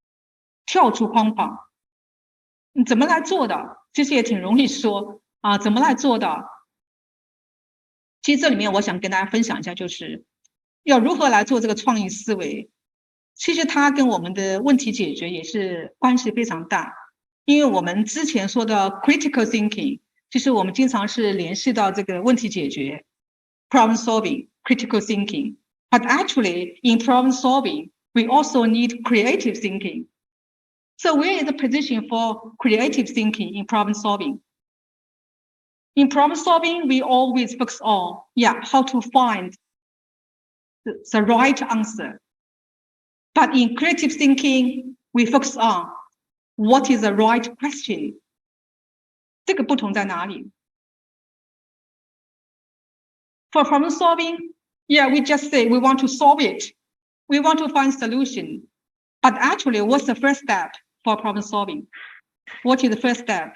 跳出框框。你怎么来做的？其实也挺容易说啊，怎么来做的？其实这里面我想跟大家分享一下，就是要如何来做这个创意思维。其实它跟我们的问题解决也是关系非常大，因为我们之前说的 critical thinking， 其实我们经常是联系到这个问题解决 problem solving critical thinking， but actually in problem solving we also need creative thinking. So where is the position for creative thinking in problem solving? In problem solving, we always focus on, how to find the right answer. But in creative thinking, we focus on what is the right question. 这个不同在哪里？ For problem solving, we just say we want to solve it. We want to find solution. But actually, what's the first step for problem solving? What is the first step?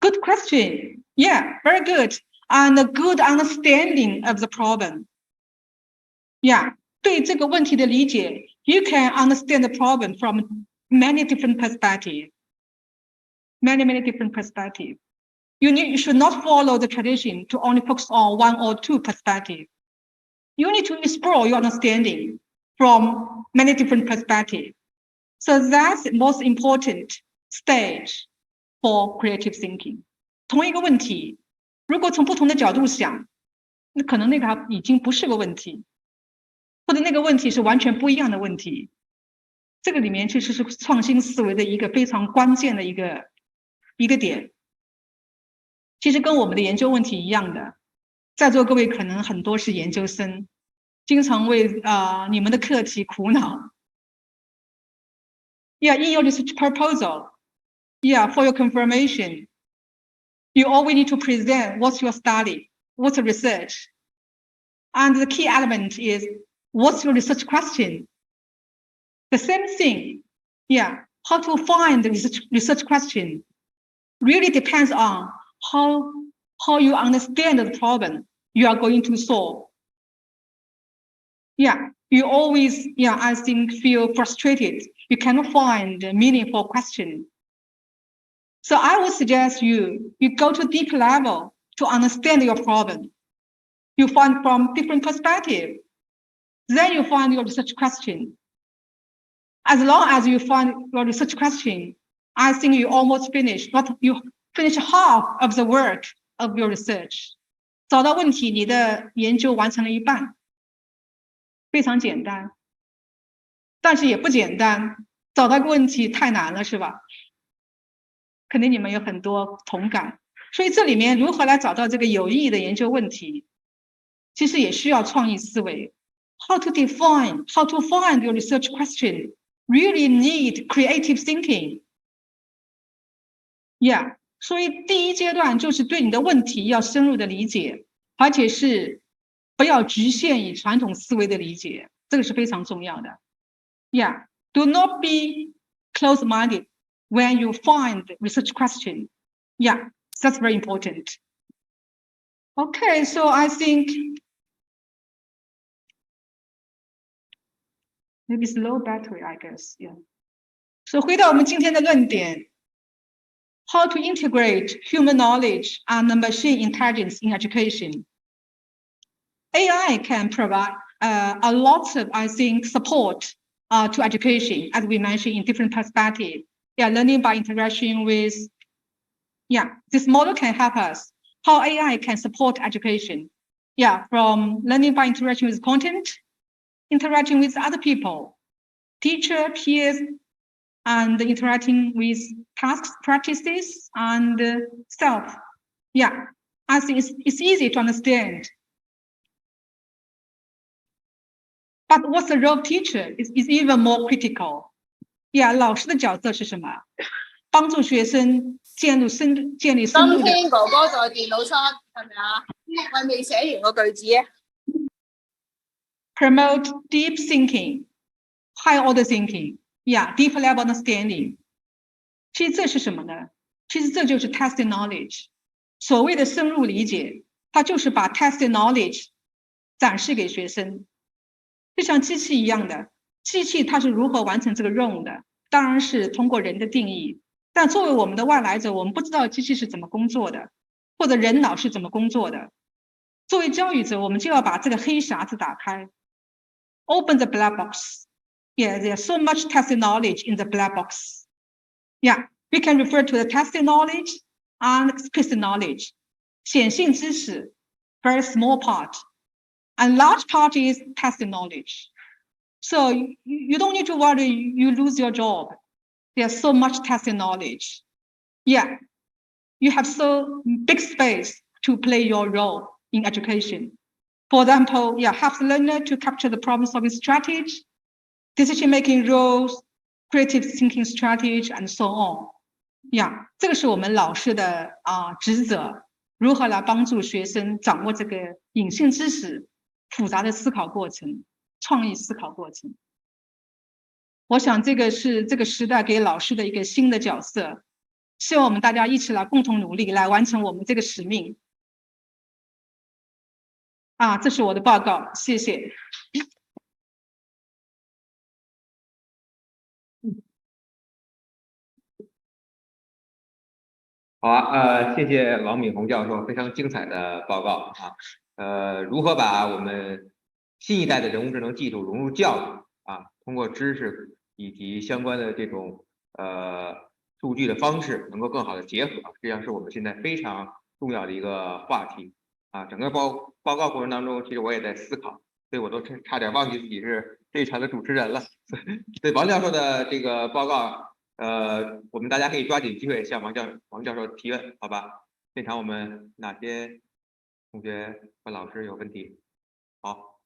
Good question. Yeah, very good. And a good understanding of the problem. 对这个问题的理解 you can understand the problem from many different perspectives. Many different perspectives. You should not follow the tradition to only focus on one or two perspectives. You need to explore your understanding from many different perspectives. So that's the most important stage for creative thinking. 同一个问题，如果从不同的角度想，那可能那个已经不是个问题，或者那个问题是完全不一样的问题。这个里面其实是创新思维的一个非常关键的一个点。其实跟我们的研究问题一样的，在座各位可能很多是研究生，经常为你们的课题苦恼。In your research proposal, for your confirmation, you always need to present what's your study, what's the research. And the key element is what's your research question? The same thing, how to find the research question really depends on how you understand the problem you are going to solve. You always, I think, feel frustrated. You cannot find a meaningful question. So I would suggest you go to deep level to understand your problem. You find from different perspectives. Then you find your research question. As long as you find your research question, I think you almost finish, but you finish half of the work of your research. 找到问题，你的研究完成了一半，非常简单，但是也不简单。找到个问题太难了，是吧？肯定你们有很多同感。所以这里面如何来找到这个有意义的研究问题，其实也需要创意思维。How to define, how to find your research question really need creative thinking. 所以第一阶段就是对你的问题要深入的理解，而且是不要局限于传统思维的理解，这个是非常重要的。Do not be close-minded when you find research question. That's very important. Okay, so I think maybe it's low battery, I guess. So 回到我们今天的论点。How to integrate human knowledge and machine intelligence in education. AI can provide a lot of, I think, support to education, as we mentioned, in different perspectives. Learning by interaction with, this model can help us. How AI can support education. From learning by interaction with content, interacting with other people, teacher, peers, and interacting with tasks, practices, and self. I think it's easy to understand. But what's the role of teacher is even more critical. 老师的角色是什么？帮助學生建立深入的。今天哥哥在電腦室係咪啊？我未寫完個句子。Promote deep thinking, high order thinking. ，deep level understanding。其实这是什么呢？其实这就是 tacit knowledge。所谓的深入理解，它就是把 tacit knowledge 展示给学生，就像机器一样的，机器它是如何完成这个任务的？当然是通过人的定义。但作为我们的外来者，我们不知道机器是怎么工作的，或者人脑是怎么工作的。作为教育者，我们就要把这个黑匣子打开 ，open the black box. Yeah, there's so much tacit knowledge in the black box. Yeah, we can refer to the tacit knowledge and explicit knowledge. 显性知识 very small part, and large part is tacit knowledge. So you don't need to worry you lose your job. There's so much tacit knowledge. Yeah, you have so big space to play your role in education. For example, help the learner to capture the problem-solving strategy, decision-making rules, creative thinking strategy, and so on. 这个是我们老师的职责，如何来帮助学生掌握这个隐性知识、复杂的思考过程、创意思考过程。我想这个是这个时代给老师的一个新的角色，希望我们大家一起来共同努力，来完成我们这个使命。这是我的报告，谢谢。好啊，谢谢王敏红教授非常精彩的报告如何把我们新一代的人工智能技术融入教育通过知识以及相关的这种数据的方式能够更好的结合，实际上是我们现在非常重要的一个话题整个报告过程当中，其实我也在思考，所以我都差点忘记自己是这一场的主持人了。对王教授的这个报告。我们大家可以抓紧机会向王教授提问，好吧？现场我们哪些同学和老师有问题？好，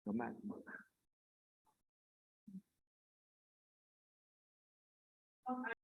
有麦。